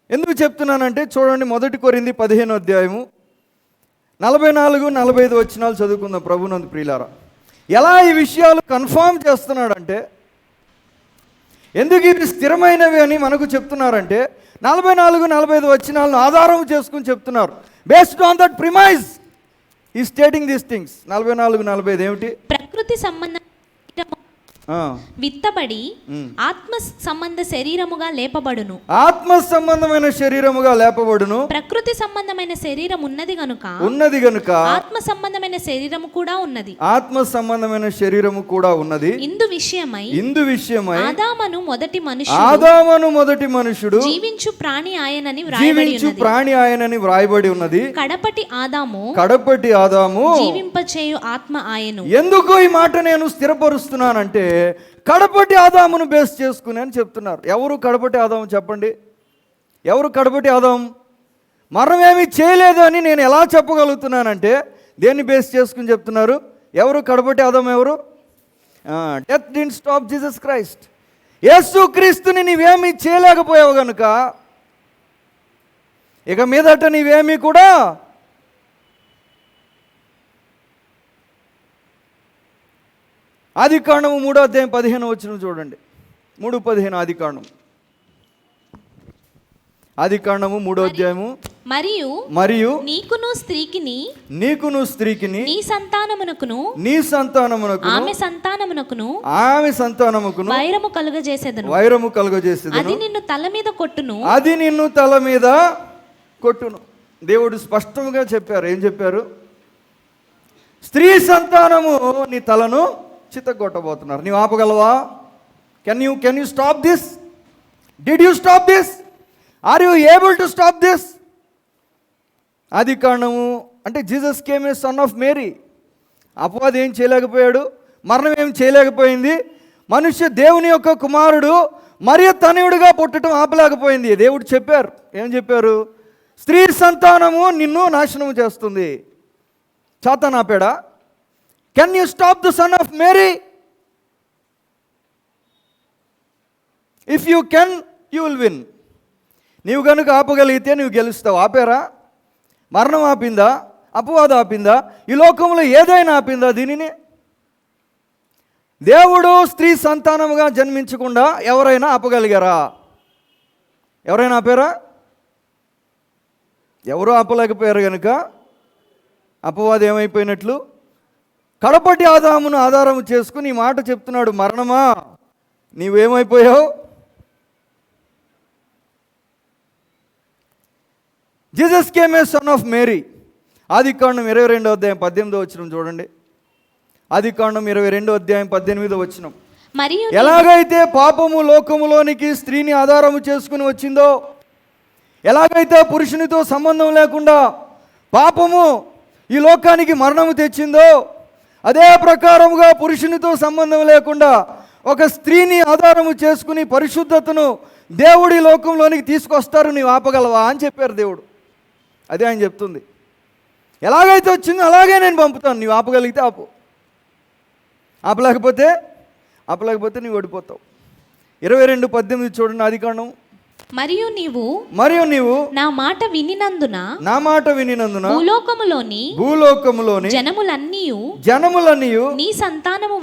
ఎందుకు చెప్తున్నానంటే చూడండి, 1 కొరింథీ 15వ అధ్యాయము 44-45 వచనాలు చదువుకుందాం. ప్రభునందు ప్రియులారా, ఎలా ఈ విషయాలు కన్ఫర్మ్ చేస్తున్నాడంటే, ఎందుకు ఇవి స్థిరమైనవి అని మనకు చెప్తున్నారంటే 44-45 వచనాలను ఆధారం చేసుకుని చెప్తున్నారు. బేస్డ్ ఆన్ దట్ ప్రిమైజ్ ఈ స్టేటింగ్ దీస్ థింగ్స్. 44-45 ఏమిటి? ప్రకృతి సంబంధ విత్తబడి ఆత్మ సంబంధ శరీరముగా లేపబడును. ఆత్మ సంబంధమైన శరీరముగా లేపబడును. ప్రకృతి సంబంధమైన శరీరం ఉన్నది గనుక ఆత్మ సంబంధమైన శరీరము కూడా ఉన్నది. ఆత్మ సంబంధమైన శరీరము కూడా ఉన్నది. ఇందు విషయమై ఆదామును మొదటి మనుషుడు జీవించు ప్రాణి ఆయనని వ్రాయబడి ఉన్నది. కడపటి ఆదాము జీవింపచేయు ఆత్మ ఆయను. ఎందుకు ఈ మాట నేను స్థిరపరుస్తున్నానంటే, కడపటి ఆదామును బేస్ చేసుకుని అని చెప్తున్నారు. ఎవరు కడపటి ఆదాము చెప్పండి? ఎవరు కడపటి ఆదాము? మరణం ఏమీ చేయలేదు అని నేను ఎలా చెప్పగలుగుతున్నానంటే, దేన్ని బేస్ చేసుకుని చెప్తున్నారు? ఎవరు కడపటి ఆదాము? ఎవరు? Death didn't stop Jesus Christ. యేసు క్రీస్తుని నీవేమీ చేయలేకపోయావు గనుక ఇక మీదట నీవేమీ కూడా ఆదికాండము 3వ అధ్యాయం 15 వచనం చూడండి. 3:15 ఆదికాండము 3వ అధ్యాయము. మరియు నీకును స్త్రీకిని నీ సంతానమునకును ఆమె సంతానముకును వైరము కలుగజేసేదను. అది నిన్ను తల మీద కొట్టును. దేవుడు స్పష్టంగా చెప్పారు. ఏం చెప్పారు? స్త్రీ సంతానము నీ తలను చిత్తగొట్టబోతున్నారు. నీవు ఆపగలవా? Can you stop this? Did you stop this? Are you able to stop this? ఆదికాండము అంటే Jesus came a son of Mary. అపవాది ఏం చేయలేకపోయాడు, మరణం ఏం చేయలేకపోయింది. మనుష్య దేవుని యొక్క కుమారుడు మరియ తనయుడిగా పుట్టడం ఆపలేకపోయింది. దేవుడు చెప్పారు. ఏం చెప్పారు? స్త్రీ సంతానము నిన్ను నాశనము చేస్తుంది. సాతాను ఆపాడా? Can you stop the son of Mary? If you can, you will win. నీవు కనుక ఆపగలిగితే నువ్వు గెలుస్తావు. ఆపారా? మరణం ఆపిందా? అపవాదం ఆపిందా? ఈ లోకంలో ఏదైనా ఆపిందా దీనిని? దేవుడు స్త్రీ సంతానముగా జన్మించకుండా ఎవరైనా ఆపగలిగారా? ఎవరైనా ఆపారా? ఎవరు ఆపలేకపోయారు కనుక అపవాదం ఏమైపోయినట్లు? కడపటి ఆదామును ఆధారం చేసుకుని ఈ మాట చెప్తున్నాడు. మరణమా నీవేమైపోయావు? Jesus came a son of Mary. ఆదికాండం 22వ అధ్యాయం 18వ వచనం చూడండి. ఆదికాండం 22వ అధ్యాయం 18వ వచనం. ఎలాగైతే పాపము లోకములోనికి స్త్రీని ఆధారము చేసుకుని వచ్చిందో, ఎలాగైతే పురుషునితో సంబంధం లేకుండా పాపము ఈ లోకానికి మరణము తెచ్చిందో, అదే ప్రకారముగా పురుషునితో సంబంధం లేకుండా ఒక స్త్రీని ఆధారము చేసుకుని పరిశుద్ధతను దేవుడి లోకంలోనికి తీసుకొస్తారు. నీవు ఆపగలవా అని చెప్పారు దేవుడు. అదే ఆయన చెప్తుంది. ఎలాగైతే వచ్చిందో అలాగే నేను పంపుతాను. నీవు ఆపగలిగితే ఆపు, ఆపలేకపోతే నీవు ఓడిపోతావు. 22:18 చూడండి ఆదికాండం. మరియు నీవు నా మాట వినినందున భూలోకములోని జనములన్నీయు నీ సంతానము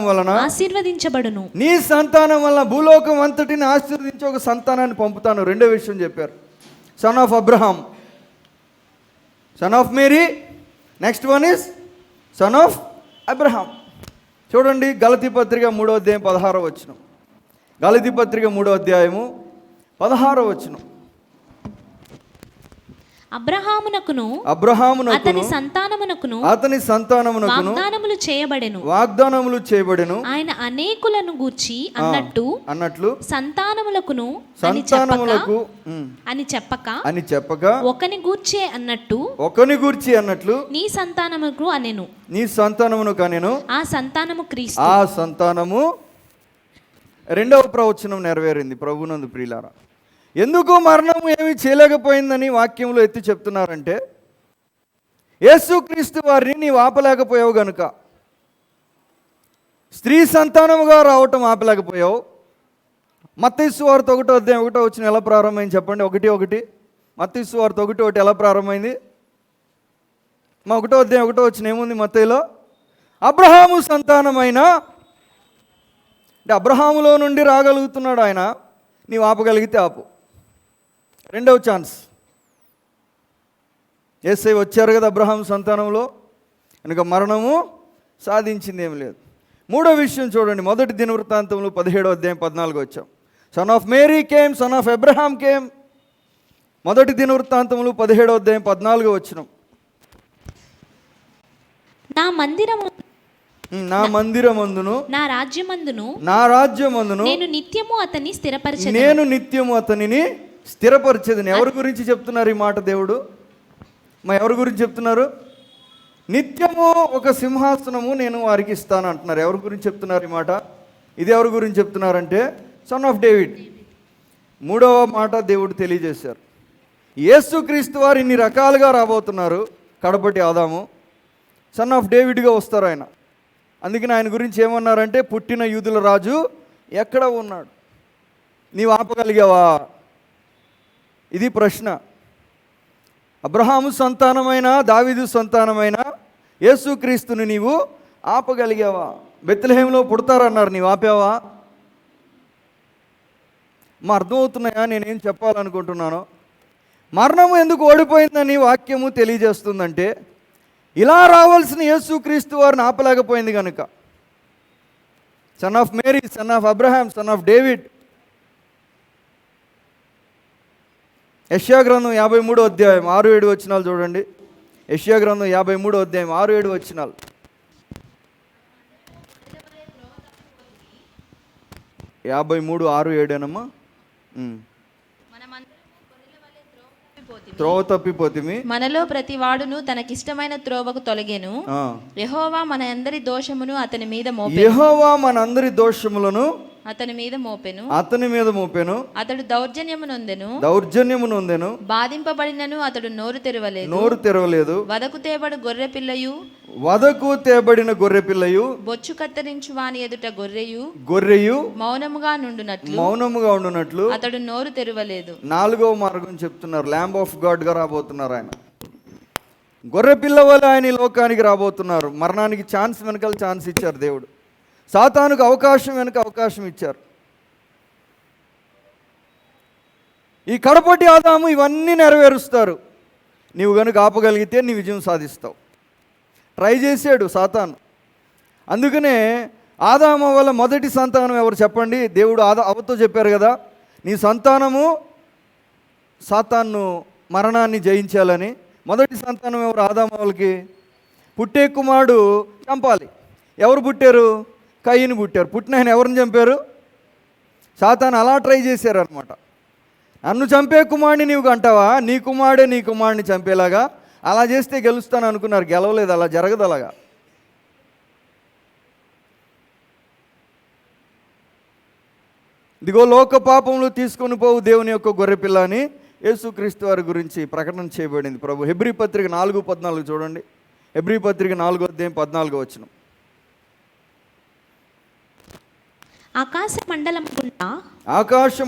వలన ఆశీర్వదించబడును. నీ సంతానం వలన భూలోకం అంతటిని ఆశీర్వదించి ఒక సంతానాన్ని పంపుతాను. రెండో విషయం చెప్పారు. Son of Abraham, son of Mary, next one is son of Abraham. చూడండి గలతీ పత్రిక 3వ అధ్యాయం 16వ వచనం. గలతీ పత్రిక 3వ అధ్యాయము 16వ వచనం. అబ్రహామునకును అబ్రహామునకును అతని సంతానమునకును వాగ్దానములు చేయబడెను. ఆయన అనేకులను గూర్చి అన్నట్లు సంతానములకు అని చెప్పక ఒకని గూర్చే అన్నట్లు నీ సంతానమునకు అనెను. ఆ సంతానము క్రీస్తు. ఆ సంతానము రెండవ ప్రవచనం నెరవేరింది ప్రభునందు ప్రియులారా. ఎందుకు మరణం ఏమి చేయలేకపోయిందని వాక్యంలో ఎత్తి చెప్తున్నారంటే, యేసుక్రీస్తు వారిని నీవు ఆపలేకపోయావు గనుక. స్త్రీ సంతానముగా రావటం ఆపలేకపోయావు. మత్తయి సువార్త 1వ అధ్యాయం 1వ వచనం ఎలా ప్రారంభమైంది చెప్పండి? 1:1. మత్తయి సువార్త 1:1 ఎలా ప్రారంభమైంది? 1వ అధ్యాయం 1వ వచనం ఏముంది మత్తయిలో? అబ్రహాము సంతానమైన, అంటే అబ్రహాములో నుండి రాగలుగుతున్నాడు ఆయన. నీవు ఆపగలిగితే ఆపు. రెండవ ఛాన్స్. యేసయ్య వచ్చారు కదా అబ్రహాం సంతానంలో, కనుక మరణము సాధించింది ఏమి లేదు. మూడో విషయం చూడండి, మొదటి దినవృత్తాంతంలో 17వ అధ్యాయం 14 వచ్చాం. Son of Mary came, son of Abraham came. మొదటి దినవృత్తాంతంలో 17వ అధ్యాయం 14 వచ్చినాం. నా మందిరమందును నా రాజ్యమందును నేను నిత్యము అతనిని స్థిరపరిచేదని. ఎవరి గురించి చెప్తున్నారు ఈ మాట దేవుడు? ఎవరి గురించి చెప్తున్నారు? నిత్యము ఒక సింహాసనము నేను వారికి ఇస్తాను అంటున్నారు. ఎవరి గురించి చెప్తున్నారు ఈ మాట? ఇది ఎవరి గురించి చెప్తున్నారంటే సన్ ఆఫ్ డేవిడ్. మూడవ మాట దేవుడు తెలియజేశారు. యేసుక్రీస్తు వారు ఇన్ని రకాలుగా రాబోతున్నారు. కడపటి ఆదాము సన్ ఆఫ్ డేవిడ్గా వస్తారు ఆయన. అందుకని ఆయన గురించి ఏమన్నారంటే, పుట్టిన యూదుల రాజు ఎక్కడ ఉన్నాడు? నీవు ఆపగలిగావా? ఇది ప్రశ్న. అబ్రహాము సంతానమైన, దావీదు సంతానమైన యేసుక్రీస్తుని నీవు ఆపగలిగావా? బెత్లెహేంలో పుడతారన్నారు, నీవు ఆపావా? అర్థమవుతున్నాయా నేనేం చెప్పాలనుకుంటున్నాను? మరణము ఎందుకు ఓడిపోయిందని వాక్యము తెలియజేస్తుందంటే, ఇలా రావాల్సిన యేసుక్రీస్తు వారిని ఆపలేకపోయింది కనుక. Son of Mary, son of Abraham, son of David. యెషయా గ్రంథం 53వ అధ్యాయం 6-7 వచనాలు చూడండి. యెషయా గ్రంథం 53వ అధ్యాయం 6-7 వచనాలు. 53:6-7 అనమ్మా. త్రోవ తప్పిపోతిమి, మనలో ప్రతి వాడును తనకిష్టమైన త్రోవకు తొలగెను. యెహోవా మన అందరి దోషమును అతని మీద మోపెను. యెహోవా మన అందరి దోషములను అతని మీద మోపెను. అతడు దౌర్జన్యము నొందెను. బాధింపబడినను అతడు నోరు తెరవలేదు. వదకు తేబడిన గొర్రె పిల్లయు బొచ్చు కత్తిరించు వాని ఎదుట గొర్రెయు మౌనముగా ఉండునట్లు అతడు నోరు తెరవలేదు. 4వ మార్గం చెప్తున్నారు. ల్యాంబ్ ఆఫ్ గాడ్ గా రాబోతున్నారు ఆయన. గొర్రె పిల్ల వల్ల ఆయన ఈ లోకానికి రాబోతున్నారు. మరణానికి ఛాన్స్ వెనకాల ఛాన్స్ ఇచ్చారు దేవుడు. సాతానుకు అవకాశం వెనుక అవకాశం ఇచ్చారు. ఈ కడపటి ఆదాము ఇవన్నీ నెరవేరుస్తారు. నీవు కనుక ఆపగలిగితే నీ విజయం సాధిస్తావు. ట్రై చేశాడు సాతాను. అందుకనే ఆదాము వల్ల మొదటి సంతానం ఎవరు చెప్పండి? దేవుడు అవ్వతో చెప్పారు కదా, నీ సంతానము సాతాను మరణాన్ని జయించాలని. మొదటి సంతానం ఎవరు? ఆదాము వాళ్ళకి. పుట్టే కుమారుడు చంపాలి. ఎవరు పుట్టారు? కయ్యను పుట్టారు. పుట్టిన ఆయన ఎవరిని చంపారు? సాతాను అలా ట్రై చేశారనమాట. నన్ను చంపే కుమారుడిని నీవు అంటావా? నీ కుమారుడిని చంపేలాగా అలా చేస్తే గెలుస్తాను అనుకున్నారు. గెలవలేదు. అలా జరగదు. అలాగా ఇదిగో లోక పాపములు తీసుకొని పోవు దేవుని యొక్క గొర్రెపిల్ల అని యేసుక్రీస్తు వారి గురించి ప్రకటన చేయబడింది ప్రభు. హెబ్రీ పత్రిక 4:14 చూడండి. హెబ్రీ పత్రిక 4వ అధ్యాయం 14 వచనం. ఆకాశ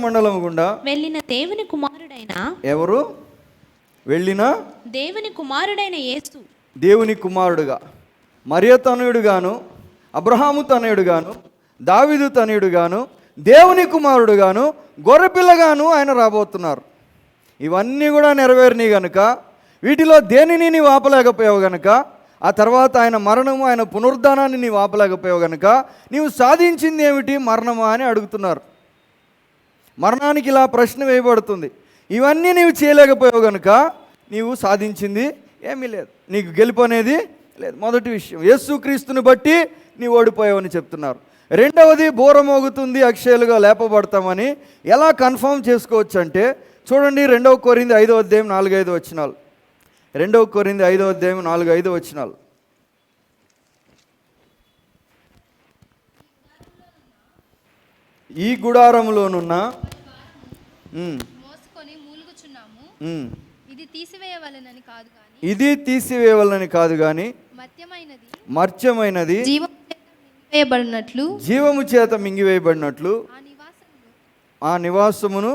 మండలం గుండా వెళ్ళిన దేవుని కుమారుడైన ఎవరు? వెళ్ళిన దేవుని కుమారుడైన యేసు, దేవుని కుమారుడుగా, మరియ తనయుడుగాను, అబ్రహాము తనయుడుగాను, దావీదు తనయుడుగాను, దేవుని కుమారుడుగాను, గొర్రెపిల్లగాను ఆయన రాబోతున్నారు. ఇవన్నీ కూడా నెరవేరినాయి గనుక, వీటిలో దేనిని నీవు ఆపలేకపోయావు గనుక ఆ తర్వాత ఆయన మరణము, ఆయన పునరుద్ధానాన్ని నీవు ఆపలేకపోయావు కనుక నీవు సాధించింది ఏమిటి, మరణమా అని అడుగుతున్నారు. మరణానికి ఇలా ప్రశ్న వేయబడుతుంది. ఇవన్నీ నీవు చేయలేకపోయావు కనుక నీవు సాధించింది ఏమీ లేదు, నీకు గెలుపు అనేది లేదు. మొదటి విషయం, యేసుక్రీస్తుని బట్టి నీవు ఓడిపోయావని చెప్తున్నారు. రెండవది, బూర మోగుతుంది అక్షయులుగా లేపబడతామని ఎలా కన్ఫర్మ్ చేసుకోవచ్చు అంటే చూడండి, 2 కొరింథీ 5వ అధ్యాయం 4-5 వచనాలు. 2 కొరింథీ 5వ అధ్యాయం 4-5 వచనాలు. ఈ గుడారములోనున్న మోసుకొని మూలుగుచున్నాము, ఇది తీసివేయవలెనని కాదు గాని, ఇది తీసివేయవలనని కాదు కానీ మర్త్యమైనది జీవము చేత మింగివేయబడినట్లు ఆ నివాసమును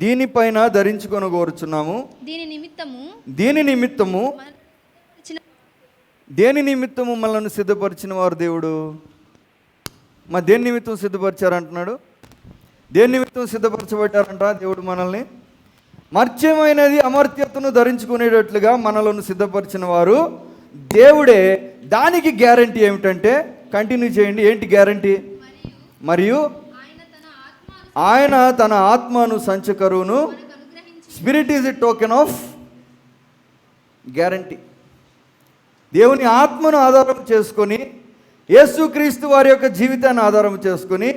దీనిపైన ధరించుకొని కోరుచున్నాము. దీని నిమిత్తము మనల్ని సిద్ధపరిచిన వారు దేవుడు. దేని నిమిత్తం సిద్ధపరిచారంటున్నాడు? దేని నిమిత్తం సిద్ధపరచబడ్డారంట దేవుడు మనల్ని? మర్త్యమైనది అమర్త్యతను ధరించుకునేటట్లుగా మనలను సిద్ధపరిచిన వారు దేవుడే. దానికి గ్యారంటీ ఏమిటంటే, కంటిన్యూ చేయండి, ఏంటి గ్యారంటీ? మరియు ఆయన తన ఆత్మను సంచకరువును, spirit is a token of guarantee. దేవుని ఆత్మను ఆధారం చేసుకొని, యేసుక్రీస్తు వారి యొక్క జీవితాన్ని ఆధారం చేసుకొని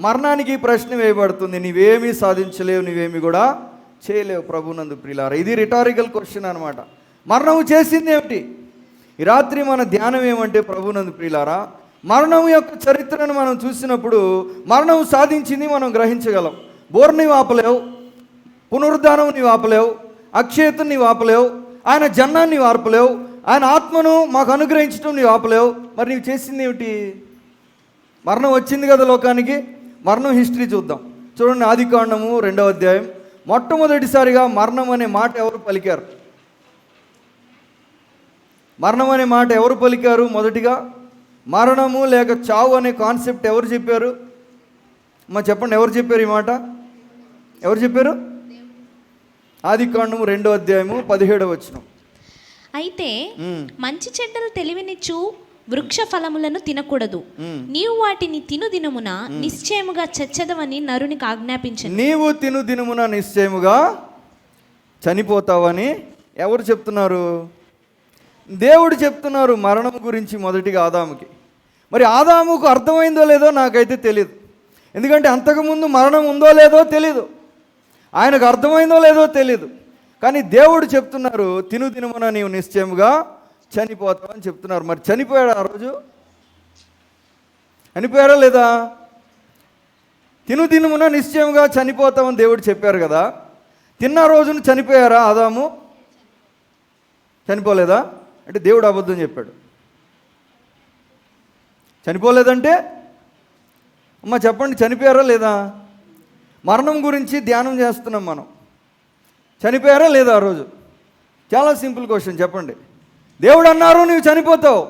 మరణానికి ప్రశ్న వేయబడుతుంది. నీవేమీ సాధించలేవు, నీవేమీ కూడా చేయలేవు ప్రభునందు ప్రియులారా. ఇది రిటారికల్ క్వశ్చన్ అనమాట. మరణము చేసింది ఏమిటి? ఈ రాత్రి మన ధ్యానం ఏమంటే ప్రభునందు ప్రియులారా, మరణం యొక్క చరిత్రను మనం చూసినప్పుడు మరణం సాధించింది మనం గ్రహించగలం. బోర్ నీవు ఆపలేవు, పునరుద్ధానం నీవు ఆపలేవు, అక్షయతను నీవు ఆపలేవు, ఆయన జన్నాన్ని నీవు ఆపలేవు, ఆయన ఆత్మను మాకు అనుగ్రహించడం నీవు ఆపలేవు. మరి నీవు చేసింది ఏమిటి? మరణం వచ్చింది కదా లోకానికి. మరణం హిస్టరీ చూద్దాం. చూడండి, ఆదికాండము 2వ అధ్యాయం. మొట్టమొదటిసారిగా మరణం అనే మాట ఎవరు పలికారు? మరణం అనే మాట ఎవరు పలికారు? మొదటిగా మరణము లేక చావు అనే కాన్సెప్ట్ ఎవరు చెప్పారు? చెప్పండి, ఎవరు చెప్పారు ఈ మాట? ఎవరు చెప్పారు? ఆదికాండము 2వ అధ్యాయము 17వ వచనం. అయితే మంచి చెడ్డలు తెలివినిచ్చు వృక్ష ఫలములను తినకూడదు, నీవు వాటిని తిను దినమున నిశ్చయముగా చచ్చదవని నరునికి ఆజ్ఞాపించను. నీవు తిను దినమున నిశ్చయముగా చనిపోతావని ఎవరు చెప్తున్నారు? దేవుడు చెప్తున్నారు మరణం గురించి మొదటిగా ఆదాముకి. మరి ఆదాముకు అర్థమైందో లేదో నాకైతే తెలియదు. ఎందుకంటే అంతకుముందు మరణం ఉందో లేదో తెలీదు, ఆయనకు అర్థమైందో లేదో తెలీదు. కానీ దేవుడు చెప్తున్నారు, తిను దినమున నీవు నిశ్చయముగా చనిపోతావు అని చెప్తున్నారు. మరి చనిపోయాడు ఆ రోజు? చనిపోయారా లేదా? తిను దినమున నిశ్చయముగా చనిపోతామని దేవుడు చెప్పారు కదా. తిన్న రోజును చనిపోయారా ఆదాము? చనిపోలేదా? అంటే దేవుడు అబద్ధం చెప్పాడు. చనిపోలేదంటే చెప్పండి, చనిపోయారా లేదా? మరణం గురించి ధ్యానం చేస్తున్నాం మనం. చనిపోయారా లేదా ఆ రోజు? చాలా సింపుల్ క్వశ్చన్, చెప్పండి. దేవుడు అన్నారు నువ్వు చనిపోతావు,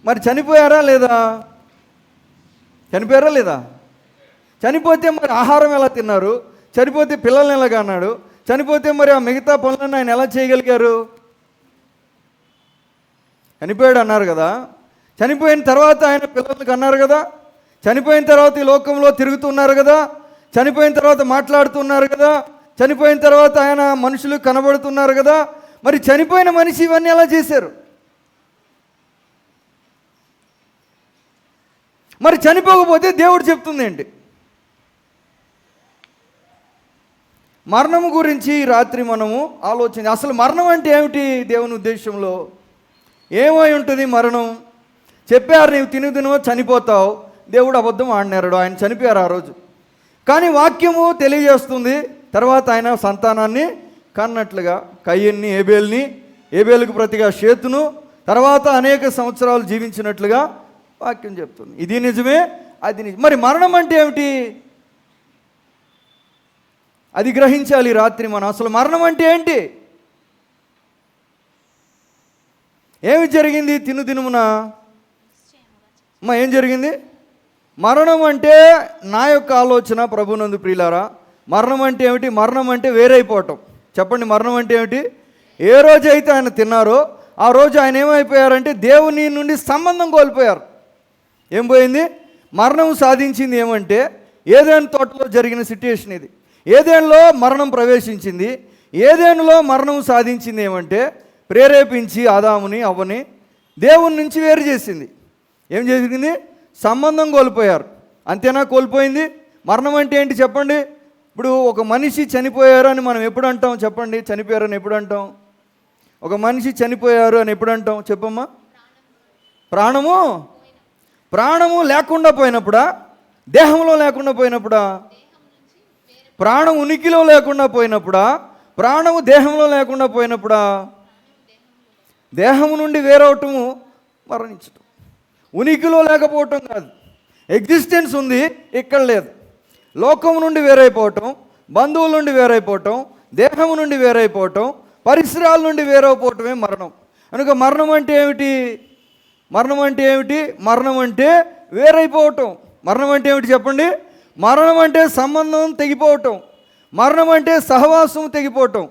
మరి చనిపోయారా లేదా? చనిపోయారా లేదా? చనిపోతే మరి ఆహారం ఎలా తిన్నారు? చనిపోతే పిల్లల్ని ఎలాగా అన్నాడు? చనిపోతే మరి ఆ మిగతా పనులను ఆయన ఎలా చేయగలిగారు? చనిపోయాడు అన్నారు కదా. చనిపోయిన తర్వాత ఆయన పిల్లలకి అన్నారు కదా. చనిపోయిన తర్వాత ఈ లోకంలో తిరుగుతున్నారు కదా. చనిపోయిన తర్వాత మాట్లాడుతున్నారు కదా. చనిపోయిన తర్వాత ఆయన మనుషులు కనబడుతున్నారు కదా. మరి చనిపోయిన మనిషి ఇవన్నీ ఎలా చేశారు? మరి చనిపోకపోతే దేవుడు చెప్తుంది ఏంటి? మరణము గురించి రాత్రి మనము ఆలోచన. అసలు మరణం అంటే ఏమిటి దేవుని ఉద్దేశంలో? ఏమై ఉంటుంది మరణం? చెప్పారు నీవు తిను చనిపోతావు. దేవుడు అబద్ధం ఆడినారు, ఆయన చనిపోయారు ఆ రోజు. కానీ వాక్యము తెలియజేస్తుంది తర్వాత ఆయన సంతానాన్ని కన్నట్లుగా కయ్యన్ని, ఏబేలుకు ప్రతిగా షేతును, తర్వాత అనేక సంవత్సరాలు జీవించినట్లుగా వాక్యం చెప్తుంది. ఇది నిజమే, అది నిజం. మరి మరణం అంటే ఏమిటి? అది గ్రహించాలి రాత్రి మనం. అసలు మరణం అంటే ఏంటి? ఏమి జరిగింది తిను దినమున? ఏం జరిగింది? మరణం అంటే నా యొక్క ఆలోచన ప్రభునందు ప్రియులారా, మరణం అంటే ఏమిటి? మరణం అంటే వేరైపోవటం. చెప్పండి, మరణం అంటే ఏమిటి? ఏ రోజైతే ఆయన తిన్నారో ఆ రోజు ఆయన ఏమైపోయారంటే దేవుని నుండి సంబంధం కోల్పోయారు. ఏం పోయింది? మరణం సాధించింది ఏమంటే ఏదైనా తోటలో జరిగిన సిట్యుయేషన్ ఇది. ఏదేనులో మరణం ప్రవేశించింది. ఏదేనులో మరణం సాధించింది ఏమంటే ప్రేరేపించి ఆదాముని అవ్వని దేవుని నుంచి వేరు చేసింది. ఏం జరిగింది? సంబంధం కోల్పోయారు. అంతేనా కోల్పోయింది? మరణం అంటే ఏంటి చెప్పండి? ఇప్పుడు ఒక మనిషి చనిపోయారు అని మనం ఎప్పుడు అంటాం చెప్పండి? చనిపోయారని ఎప్పుడు అంటాం? ఒక మనిషి చనిపోయారు అని ఎప్పుడు అంటాం చెప్పమ్మా? ప్రాణము లేకుండా పోయినప్పుడా? దేహంలో లేకుండా పోయినప్పుడా? ప్రాణం ఉనికిలో లేకుండా పోయినప్పుడా? ప్రాణము దేహంలో లేకుండా పోయినప్పుడా? దేహము నుండి వేరవటము మరణించటం. ఉనికిలో లేకపోవటం కాదు, ఎగ్జిస్టెన్స్ ఉంది, ఇక్కడ లేదు. లోకం నుండి వేరైపోవటం, బంధువుల నుండి వేరైపోవటం, దేహము నుండి వేరైపోవటం, పరిసరాల నుండి వేరైపోవటమే మరణం. కనుక మరణం అంటే ఏమిటి? మరణం అంటే ఏమిటి? మరణం అంటే వేరైపోవటం. మరణం అంటే ఏమిటి చెప్పండి? మరణం అంటే సంబంధం తెగిపోవటం. మరణం అంటే సహవాసం తెగిపోవటం.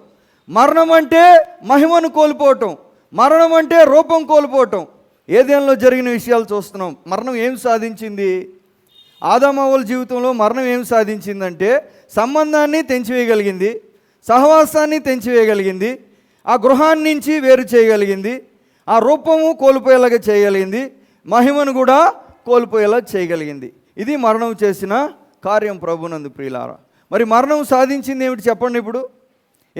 మరణం అంటే మహిమను కోల్పోవటం. మరణం అంటే రూపం కోల్పోవటం. ఏదేనలో జరిగిన విషయాలు చూస్తున్నాం. మరణం ఏం సాధించింది? ఆదామవ్వల జీవితంలో మరణం ఏం సాధించిందంటే సంబంధాన్ని తెంచివేయగలిగింది, సహవాసాన్ని తెంచివేయగలిగింది, ఆ గృహాన్ని నుంచి వేరు చేయగలిగింది, ఆ రూపము కోల్పోయేలాగా చేయగలిగింది, మహిమను కూడా కోల్పోయేలా చేయగలిగింది. ఇది మరణం చేసిన కార్యం ప్రభునందు ప్రియులారా. మరి మరణం సాధించింది ఏమిటి చెప్పండి? ఇప్పుడు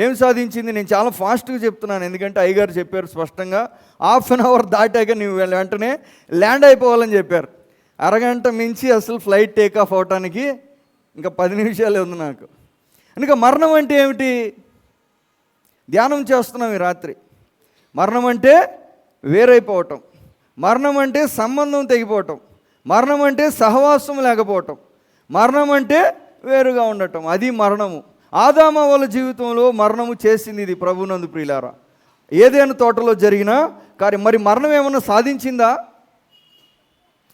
ఏం సాధించింది? నేను చాలా ఫాస్ట్గా చెప్తున్నాను, ఎందుకంటే అయ్యగారు చెప్పారు స్పష్టంగా. హాఫ్ అన్ అవర్ దాటాక నువ్వు వెంటనే ల్యాండ్ అయిపోవాలని చెప్పారు. అరగంట మించి అసలు ఫ్లైట్ టేక్ ఆఫ్ అవటానికి ఇంకా 10 నిమిషాలే ఉంది నాకు. కనుక మరణం అంటే ఏమిటి? ధ్యానం చేస్తున్నాం ఈ రాత్రి. మరణం అంటే వేరైపోవటం. మరణం అంటే సంబంధం తెగిపోవటం. మరణం అంటే సహవాసం లేకపోవటం. మరణం అంటే వేరుగా ఉండటం. అది మరణము. ఆదామవ్వల జీవితంలో మరణము చేసింది ఇది ప్రభునందు ప్రియులారా. ఏదైనా తోటలో జరిగిన కార్యం. మరి మరణం ఏమన్నా సాధించిందా?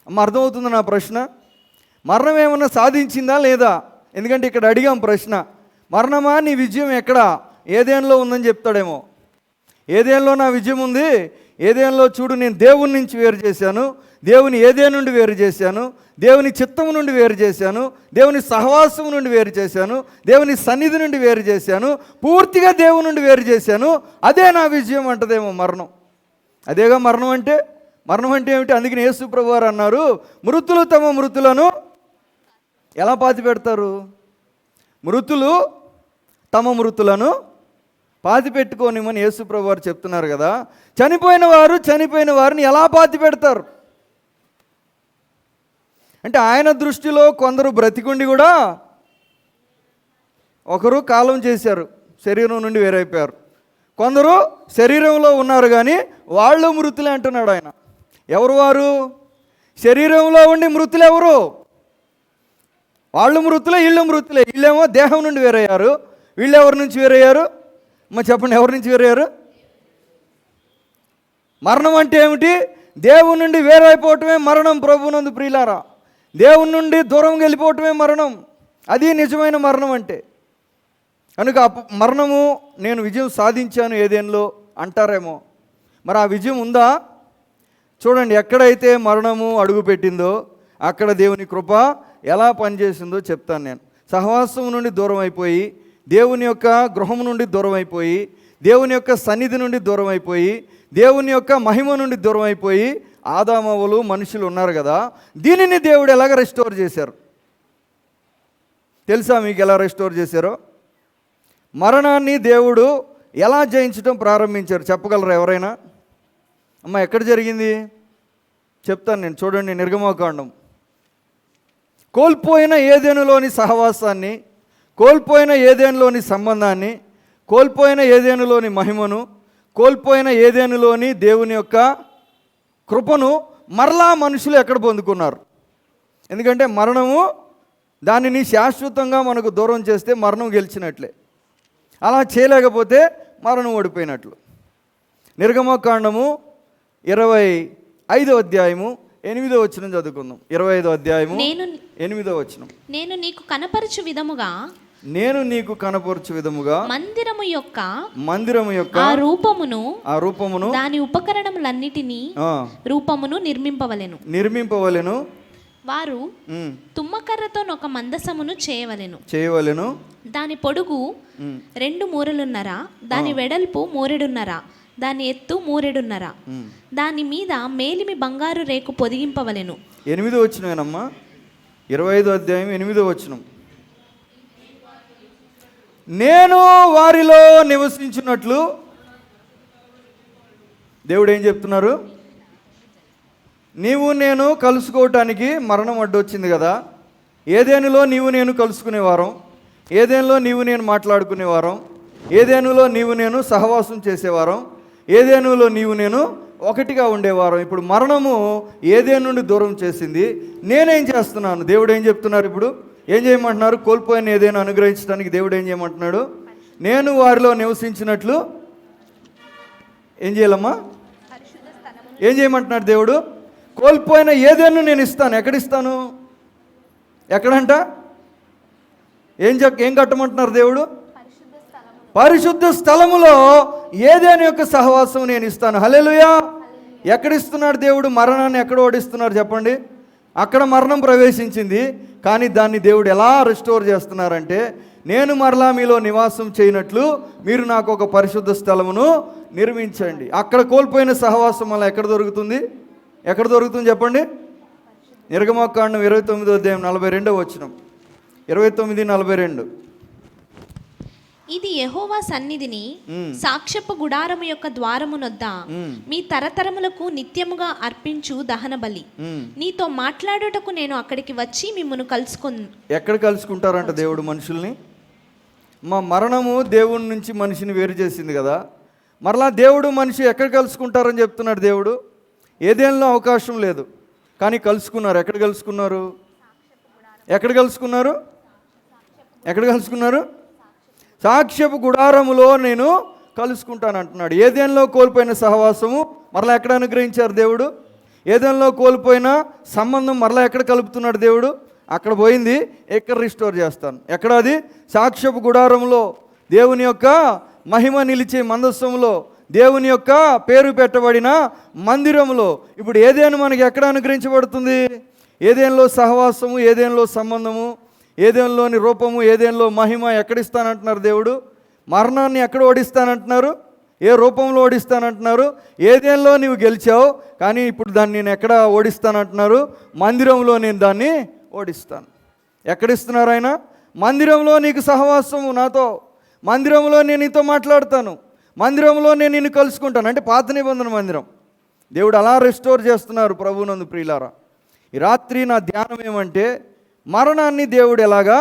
అర్థమవుతుందా నా ప్రశ్న? మరణం ఏమన్నా సాధించిందా లేదా? ఎందుకంటే ఇక్కడ అడిగాం ప్రశ్న, మరణమా నీ విజయం ఎక్కడా? ఏదేనలో ఉందని చెప్తాడేమో. ఏదేనలో నా విజయం ఉంది. ఏదేనలో చూడు, నేను దేవుని నుంచి వేరు చేశాను, దేవుని ఏదే నుండి వేరు చేశాను, దేవుని చిత్తము నుండి వేరు చేశాను, దేవుని సహవాసం నుండి వేరు చేశాను, దేవుని సన్నిధి నుండి వేరు చేశాను, పూర్తిగా దేవుని నుండి వేరు చేశాను. అదే నా విజయం అంటదేమో మరణం. అదేగా మరణం అంటే. మరణం అంటే ఏమిటి? అందుకని యేసు ప్రభువు వారు అన్నారు, మృతులు తమ మృతులను ఎలా పాతి పెడతారు? మృతులు తమ మృతులను పాతి పెట్టుకోనిమని యేసు ప్రభువు వారు చెప్తున్నారు కదా. చనిపోయిన వారిని ఎలా పాతి పెడతారు అంటే, ఆయన దృష్టిలో కొందరు బ్రతికుండి కూడా ఒకరు కాలం చేశారు, శరీరం నుండి వేరైపోయారు. కొందరు శరీరంలో ఉన్నారు కానీ వాళ్ళు మృతులే అంటున్నాడు ఆయన. ఎవరు వారు? శరీరంలో ఉండి మృతులు ఎవరు? వాళ్ళు మృతులే, వీళ్ళు మృతులే. వీళ్ళేమో దేహం నుండి వేరయ్యారు. వీళ్ళు ఎవరి నుంచి వేరయ్యారు? చెప్పండి, ఎవరి నుంచి వేరయ్యారు? మరణం అంటే ఏమిటి? దేవుని నుండి వేరైపోవటమే మరణం ప్రభునందు ప్రియులారా. దేవుని నుండి దూరం వెళ్ళిపోవటమే మరణం. అది నిజమైన మరణం అంటే. కనుక మరణము నేను విజయం సాధించాను ఏదేనలో అంటారేమో. మరి ఆ విజయం ఉందా? చూడండి, ఎక్కడైతే మరణము అడుగుపెట్టిందో అక్కడ దేవుని కృప ఎలా పనిచేసిందో చెప్తాను నేను. సహవాసం నుండి దూరం అయిపోయి, దేవుని యొక్క గృహం నుండి దూరం అయిపోయి, దేవుని యొక్క సన్నిధి నుండి దూరం అయిపోయి, దేవుని యొక్క మహిమ నుండి దూరం అయిపోయి ఆదామవ్వలు మనుషులు ఉన్నారు కదా. దీనిని దేవుడు ఎలాగ రెస్టోర్ చేశారు తెలుసా మీకు? ఎలా రెస్టోర్ చేశారో? మరణాన్ని దేవుడు ఎలా జయించడం ప్రారంభించారు చెప్పగలరా ఎవరైనా? అమ్మ, ఎక్కడ జరిగింది చెప్తాను నేను. చూడండి, నిర్గమకాండం. కోల్పోయిన ఏదేనులోని సహవాసాన్ని, కోల్పోయిన ఏదేనులోని సంబంధాన్ని, కోల్పోయిన ఏదేనులోని మహిమను, కోల్పోయిన ఏదేనులోని దేవుని యొక్క కృపను మరలా మనుషులు ఎక్కడ పొందుకున్నారు? ఎందుకంటే మరణము దానిని శాశ్వతంగా మనకు దూరం చేస్తే మరణం గెలిచినట్లే. అలా చేయలేకపోతే మరణం ఓడిపోయినట్లు. నిర్గమకాండము 25వ అధ్యాయము 8వ వచనం చదువుకుందాం. 25వ అధ్యాయము 8వ వచనం. నేను నీకు కనపరచు విధముగా నేను నీకు కనపరచు విధముగా మందిరము యొక్క ఆ రూపమును దాని ఉపకరణములన్నిటినీ రూపమును నిర్మింపవలెను. వారు తుమ్మకర్రతో ఒక మందసమును చేయవలెను. దాని పొడుగు 2 మూరలున్నర, దాని వెడల్పు 1 మూరెడున్నర, దాని ఎత్తు 1 మూరెడున్నర. దాని మీద మేలిమి బంగారు రేకు పొదిగింపవలెను. 8వ వచనమేనమ్మా, 25వ అధ్యాయం 8వ వచనం. నేను వారిలో నివసించున్నట్లు దేవుడు ఏం చెప్తున్నారు? నీవు నేను కలుసుకోవటానికి మరణం అడ్డొచ్చింది కదా. ఏదేనులో నీవు నేను కలుసుకునేవారం, ఏదేనులో నీవు నేను మాట్లాడుకునేవారం, ఏదేనులో నీవు నేను సహవాసం చేసేవారం, ఏదేనులో నీవు నేను ఒకటిగా ఉండేవారం. ఇప్పుడు మరణము ఏదేను నుండి దూరం చేసింది. నేనేం చేస్తున్నాను? దేవుడు ఏం చెప్తున్నారు? ఇప్పుడు ఏం చేయమంటున్నారు? కోల్పోయిన ఏదైనా అనుగ్రహించడానికి దేవుడు ఏం చేయమంటున్నాడు? నేను వారిలో నివసించినట్లు ఏం చేయాలమ్మా? ఏం చేయమంటున్నాడు దేవుడు? కోల్పోయిన ఏదేను నేను ఇస్తాను. ఎక్కడిస్తాను? ఎక్కడంట? ఏం కట్టమంటున్నారు దేవుడు? పరిశుద్ధ స్థలములో ఏదేను యొక్క సహవాసం నేను ఇస్తాను. హల్లెలూయా. ఎక్కడిస్తున్నాడు దేవుడు? మరణాన్ని ఎక్కడ ఓడిస్తున్నారు చెప్పండి? అక్కడ మరణం ప్రవేశించింది, కానీ దాన్ని దేవుడు ఎలా రెస్టోర్ చేస్తున్నారంటే, నేను మరలా మీలో నివాసం చేయనట్లు మీరు నాకు ఒక పరిశుద్ధ స్థలమును నిర్మించండి. అక్కడ కోల్పోయిన సహవాసం వల్ల ఎక్కడ దొరుకుతుంది? ఎక్కడ దొరుకుతుంది చెప్పండి? నిర్గమకాండం 29వ అధ్యాయం 42వ వచనం. 29:42. ఇది యెహోవా సన్నిధిని సాక్ష్యపు గుడారము యొక్క ద్వారమునొద్ద మీ తరతరములకు నిత్యముగా అర్పించు దహన బలి. నీతో మాట్లాడుటకు నేను అక్కడికి వచ్చి మిమ్మును ఎక్కడ కలుసుకుంటారంట దేవుడు మనుషుల్ని? మా మరణము దేవుడి నుంచి మనిషిని వేరు చేసింది కదా. మరలా దేవుడు మనిషి ఎక్కడ కలుసుకుంటారని చెప్తున్నాడు దేవుడు. ఏదేనిలో అవకాశం లేదు, కానీ కలుసుకున్నారు. ఎక్కడ కలుసుకున్నారు? ఎక్కడ కలుసుకున్నారు? ఎక్కడ కలుసుకున్నారు? సాక్ష్యపు గుడారములో నేను కలుసుకుంటాను అంటున్నాడు. ఏదేనిలో కోల్పోయిన సహవాసము మరలా ఎక్కడ అనుగ్రహించారు దేవుడు? ఏదేనిలో కోల్పోయిన సంబంధం మరలా ఎక్కడ కలుపుతున్నాడు దేవుడు? అక్కడ పోయింది, ఎక్కడ రిస్టోర్ చేస్తాను. ఎక్కడ? అది సాక్ష్యపు గుడారంలో, దేవుని యొక్క మహిమ నిలిచే మందస్సంలో, దేవుని యొక్క పేరు పెట్టబడిన మందిరంలో. ఇప్పుడు ఏదేను మనకి ఎక్కడ అనుగ్రహించబడుతుంది? ఏదేనిలో సహవాసము, ఏదేనిలో సంబంధము, ఏదేనిలోని రూపము, ఏదేనిలో మహిమ ఎక్కడిస్తానంటున్నారు దేవుడు? మరణాన్ని ఎక్కడ ఓడిస్తానంటున్నారు? ఏ రూపంలో ఓడిస్తానంటున్నారు? ఏదేనిలో నీవు గెలిచావు, కానీ ఇప్పుడు దాన్ని నేను ఎక్కడ ఓడిస్తానంటున్నారు? మందిరంలో నేను దాన్ని ఓడిస్తాను. ఎక్కడిస్తున్నారు ఆయన? మందిరంలో నీకు సహవాసము నాతో, మందిరంలో నేను నీతో మాట్లాడతాను, మందిరంలో నేను నిన్ను కలుసుకుంటాను. అంటే పాత నిబంధన మందిరం దేవుడు అలా రెస్టోర్ చేస్తున్నారు. ప్రభువునందు ప్రియులారా, ఈ రాత్రి నా ధ్యానం ఏమంటే, మరణాన్ని దేవుడు ఎలాగా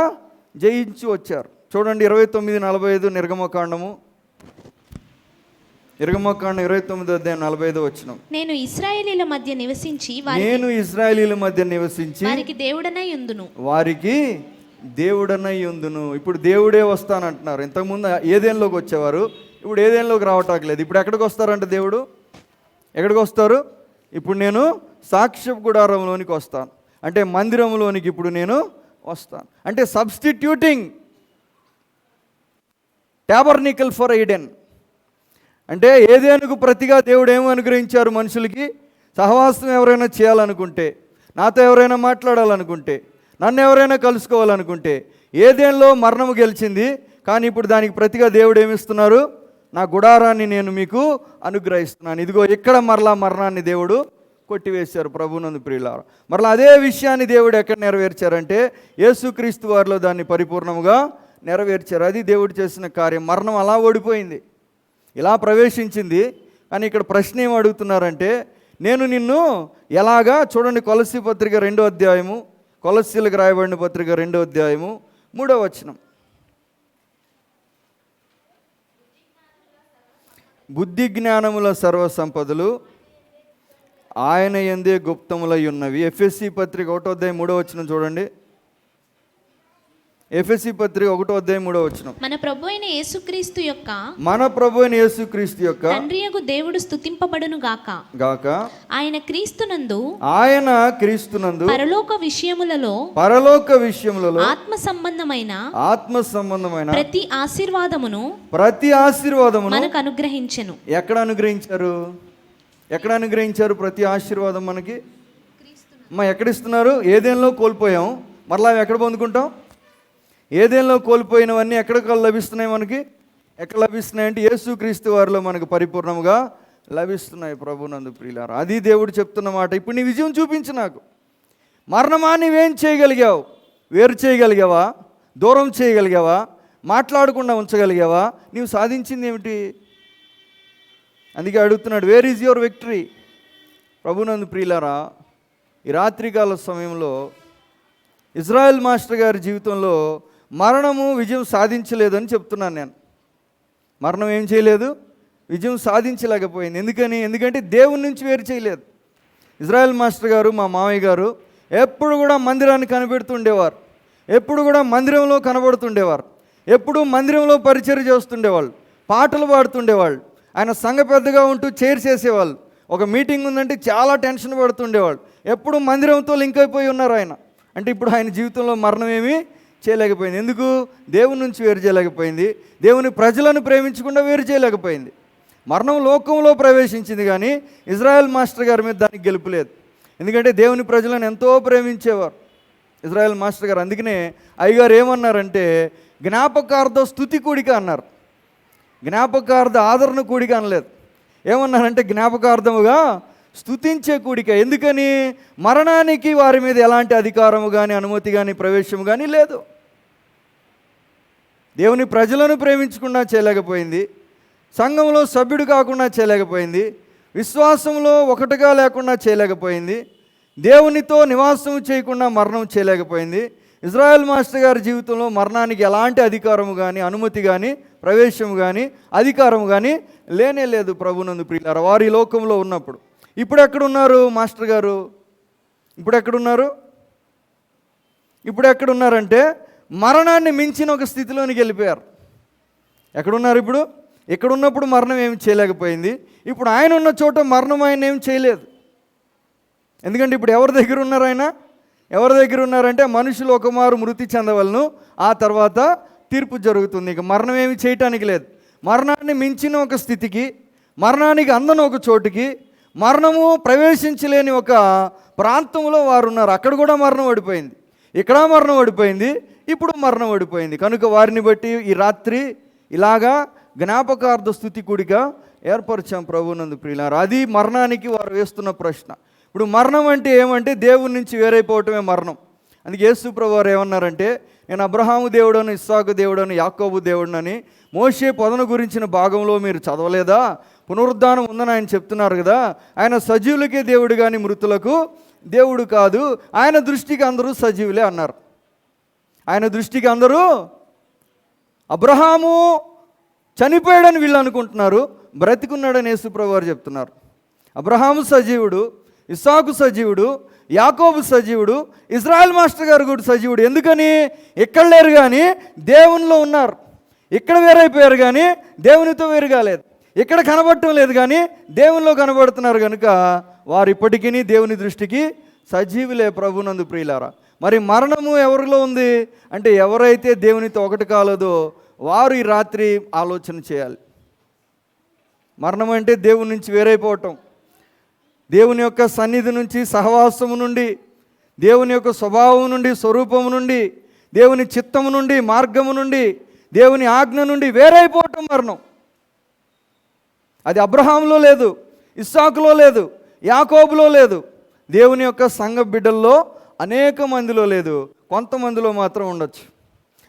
జయించి వచ్చారు చూడండి. 29:45 నిర్గమకాండము 29వ అధ్యాయం 45వ వచనం. నేను ఇశ్రాయేలీల మధ్య నివసించి వారికి దేవుడనై యుందును. ఇప్పుడు దేవుడే వస్తానంటున్నారు. ఇంతకుముందు ఏదేనిలోకి వచ్చేవారు, ఇప్పుడు ఏదేనిలోకి రావటానికి. ఇప్పుడు ఎక్కడికి వస్తారంటే దేవుడు ఎక్కడికి వస్తారు? ఇప్పుడు నేను సాక్ష్యపు గుడారంలోనికి వస్తాను, అంటే మందిరంలోనికి ఇప్పుడు నేను వస్తాను. అంటే సబ్స్టిట్యూటింగ్ ట్యాబర్నికల్ ఫర్ ఈడెన్. అంటే ఏదేనుకు ప్రతిగా దేవుడు ఏమో అనుగ్రహించారు మనుషులకి? సహవాసం ఎవరైనా చేయాలనుకుంటే, నాతో ఎవరైనా మాట్లాడాలనుకుంటే, నన్ను ఎవరైనా కలుసుకోవాలనుకుంటే, ఏదేనిలో మరణము గెలిచింది, కానీ ఇప్పుడు దానికి ప్రతిగా దేవుడు ఏమిస్తున్నారు? నా గుడారాన్ని నేను మీకు అనుగ్రహిస్తున్నాను. ఇదిగో ఇక్కడ మరలా మరణాన్ని దేవుడు కొట్టివేశారు. ప్రభువునందు ప్రియులారా, మరలా అదే విషయాన్ని దేవుడు ఎక్కడ నెరవేర్చారంటే యేసుక్రీస్తు వారిలో దాన్ని పరిపూర్ణముగా నెరవేర్చారు. అది దేవుడు చేసిన కార్యం. మరణం అలా ఓడిపోయింది, ఇలా ప్రవేశించింది. కానీ ఇక్కడ ప్రశ్న ఏం అడుగుతున్నారంటే, నేను నిన్ను ఎలాగా చూడండి. కొలస్సీ పత్రిక 2వ అధ్యాయము, కొలస్సీలకు రాయబడిన పత్రిక 2వ అధ్యాయము 3వ వచనం. బుద్ధి జ్ఞానముల సర్వసంపదలు ఆయన యందే గుప్తములై ఉన్నవి. ఎఫ్ఎస్సి పత్రిక 1వ అధ్యాయం 3వ వచనం చూడండి. ఎఫెసీ పత్రిక 1:3 మన ప్రభు అయిన యేసుక్రీస్తు యొక్క మన ప్రభు అయిన యేసుక్రీస్తు యొక్క తండ్రియగు దేవుడు స్తుతింపబడును గాక. ఆయన క్రీస్తునందు పరలోక విషయములలో ఆత్మ సంబంధమైన ప్రతి ఆశీర్వాదమును మనకు అనుగ్రహించెను. ఎక్కడ అనుగ్రహించారు ప్రతి ఆశీర్వాదం మనకి? ఎక్కడ ఇస్తున్నారు? ఏదేంలో కోల్పోయాం, మరలా ఎక్కడ పొందుకుంటాం? ఏదేంలో కోల్పోయినవన్నీ ఎక్కడ లభిస్తున్నాయి మనకి? ఎక్కడ లభిస్తున్నాయి అంటే యేసుక్రీస్తు వారిలో మనకు పరిపూర్ణంగా లభిస్తున్నాయి ప్రభునందు ప్రియులారా. అది దేవుడు చెప్తున్న మాట. ఇప్పుడు నీ విజయం చూపించు నాకు. మరణమా నీవేం చేయగలిగావు? వేరు చేయగలిగావా? దూరం చేయగలిగావా? మాట్లాడకుండా ఉంచగలిగావా? నీవు సాధించింది ఏమిటి? అందుకే అడుగుతున్నాడు, వేర్ ఈజ్ యువర్ విక్టరీ? ప్రభునందు ప్రియులారా, ఈ రాత్రికాల సమయంలో ఇజ్రాయెల్ మాస్టర్ గారి జీవితంలో మరణము విజయం సాధించలేదని చెప్తున్నాను నేను. మరణం ఏం చేయలేదు? విజయం సాధించలేకపోయింది. ఎందుకంటే దేవుని నుంచి వేరు చేయలేదు. ఇజ్రాయెల్ మాస్టర్ గారు, మా మామయ్య గారు ఎప్పుడు కూడా మందిరాన్ని కనిపెడుతుండేవారు, ఎప్పుడు కూడా మందిరంలో కనబడుతుండేవారు, ఎప్పుడు మందిరంలో పరిచర్య చేస్తుండేవాళ్ళు, పాటలు పాడుతుండేవాళ్ళు. ఆయన సంఘ పెద్దగా ఉంటూ చైర్స్ వేసేవాళ్ళు. ఒక మీటింగ్ ఉందంటే చాలా టెన్షన్ పడుతుండేవాళ్ళు. ఎప్పుడు మందిరంతో లింక్ అయిపోయి ఉన్నారు ఆయన. అంటే ఇప్పుడు ఆయన జీవితంలో మరణం ఏమీ చేయలేకపోయింది. ఎందుకు? దేవుని నుంచి వేరు చేయలేకపోయింది, దేవుని ప్రజలను ప్రేమించకుండా వేరు చేయలేకపోయింది. మరణం లోకంలో ప్రవేశించింది కానీ ఇజ్రాయెల్ మాస్టర్ గారి మీద దానికి గెలుపులేదు. ఎందుకంటే దేవుని ప్రజలను ఎంతో ప్రేమించేవారు ఇజ్రాయెల్ మాస్టర్ గారు. అందుకనే అయ్యగారు ఏమన్నారంటే జ్ఞాపకార్థ స్తుతి కూడిక అన్నారు, జ్ఞాపకార్థ ఆదరణ కూడిక అనలేదు. ఏమన్నారంటే జ్ఞాపకార్థముగా స్తుతించే కూడిక. ఎందుకని? మరణానికి వారి మీద ఎలాంటి అధికారము కానీ అనుమతి కానీ ప్రవేశము కానీ లేదు. దేవుని ప్రజలను ప్రేమించకుండా చేయలేకపోయింది, సంఘంలో సభ్యుడు కాకుండా చేయలేకపోయింది, విశ్వాసంలో ఒకటిగా లేకుండా చేయలేకపోయింది, దేవునితో నివాసం చేయకుండా మరణం చేయలేకపోయింది. ఇజ్రాయెల్ మాస్టర్ గారి జీవితంలో మరణానికి ఎలాంటి అధికారము కానీ అనుమతి కానీ ప్రవేశము కానీ అధికారము కానీ లేనే లేదు. ప్రభునందు ప్రియులారా, వారి లోకంలో ఉన్నప్పుడు. ఇప్పుడు ఎక్కడున్నారు మాస్టర్ గారు? ఇప్పుడు ఎక్కడున్నారంటే మరణాన్ని మించిన ఒక స్థితిలోనికి వెళ్ళిపోయారు. ఎక్కడున్నారు ఇప్పుడు? ఎక్కడున్నప్పుడు మరణం ఏమి చేయలేకపోయింది. ఇప్పుడు ఆయన ఉన్న చోట మరణం ఆయన ఏం చేయలేదు. ఎందుకంటే ఇప్పుడు ఎవరి దగ్గర ఉన్నారు ఆయన? ఎవరి దగ్గర ఉన్నారంటే మనుషులు ఒకమారు మృతి చెందవలను, ఆ తర్వాత తీర్పు జరుగుతుంది. ఇక మరణం ఏమి చేయటానికి లేదు. మరణాన్ని మించిన ఒక స్థితికి, మరణానికి అందని ఒక చోటుకి, మరణము ప్రవేశించలేని ఒక ప్రాంతంలో వారు ఉన్నారు. అక్కడ కూడా మరణం ఓడిపోయింది, ఇక్కడ మరణం ఓడిపోయింది, ఇప్పుడు మరణం ఓడిపోయింది. కనుక వారిని బట్టి ఈ రాత్రి ఇలాగా జ్ఞాపకార్థ స్తుతి కూడిక ఏర్పరిచాం ప్రభునందు ప్రియులారా. అది మరణానికి వారు వేస్తున్న ప్రశ్న. ఇప్పుడు మరణం అంటే ఏమంటే దేవుని నుంచి వేరైపోవటమే మరణం. అందుకే యేసు ప్రభు వారు ఏమన్నారంటే, నేను అబ్రహాము దేవుడను, ఇస్సాకు దేవుడను, యాకోబు దేవుడనని మోషే పొదను గురించిన భాగంలో మీరు చదవలేదా? పునరుద్ధానం ఉందని ఆయన చెప్తున్నారు కదా. ఆయన సజీవులకే దేవుడు కానీ మృతులకు దేవుడు కాదు. ఆయన దృష్టికి అందరూ సజీవులే అన్నారు. ఆయన దృష్టికి అందరూ, అబ్రహాము చనిపోయాడని వీళ్ళు అనుకుంటున్నారు, బ్రతికున్నాడని యేసు ప్రభు వారు చెప్తున్నారు. అబ్రహాము సజీవుడు, ఇస్సాకు సజీవుడు, యాకోబు సజీవుడు, ఇజ్రాయెల్ మాస్టర్ గారు కూడా సజీవుడు. ఎందుకని? ఇక్కడ లేరు కానీ దేవునిలో ఉన్నారు. ఇక్కడ వేరైపోయారు కానీ దేవునితో వేరు కాలేదు. ఇక్కడ కనబడటం లేదు కానీ దేవునిలో కనబడుతున్నారు. కనుక వారు ఇప్పటికీ దేవుని దృష్టికి సజీవులే ప్రభునందు ప్రియులారా. మరి మరణము ఎవరిలో ఉంది అంటే ఎవరైతే దేవునితో ఒకటి కాలేదో వారు ఈ రాత్రి ఆలోచన చేయాలి. మరణం అంటే దేవుని నుంచి వేరైపోవటం, దేవుని యొక్క సన్నిధి నుంచి, సహవాసము నుండి, దేవుని యొక్క స్వభావం నుండి, స్వరూపము నుండి, దేవుని చిత్తము నుండి, మార్గము నుండి, దేవుని ఆజ్ఞ నుండి వేరైపోవటం మరణం. అది అబ్రహాంలో లేదు, ఇస్సాకులో లేదు, యాకోబులో లేదు, దేవుని యొక్క సంఘ బిడ్డల్లో అనేక మందిలో లేదు, కొంతమందిలో మాత్రం ఉండొచ్చు.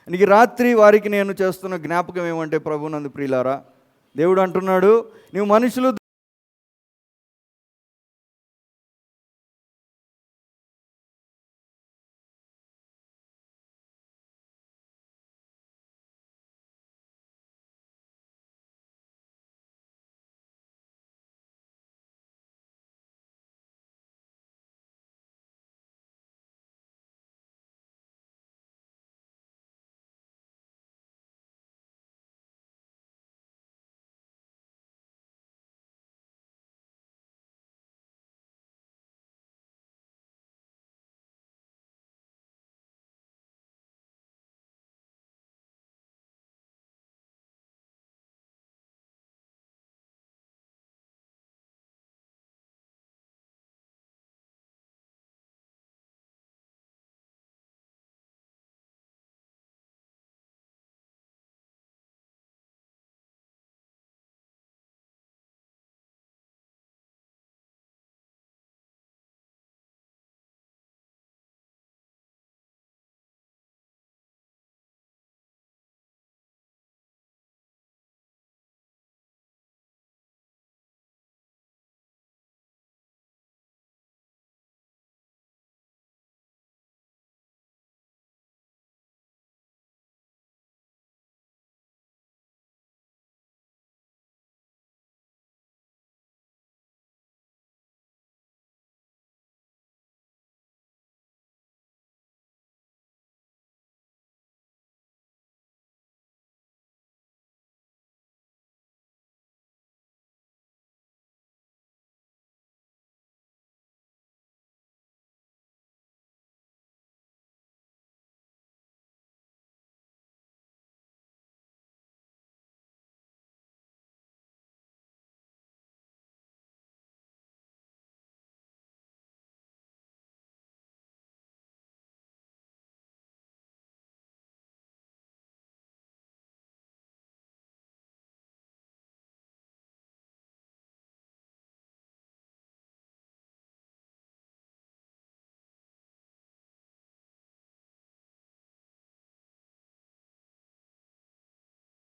ఈ రాత్రి వారికి నేను చేస్తున్న జ్ఞాపకం ఏమంటే ప్రభునందు ప్రియులారా, దేవుడు అంటున్నాడు, నీవు మనుషులు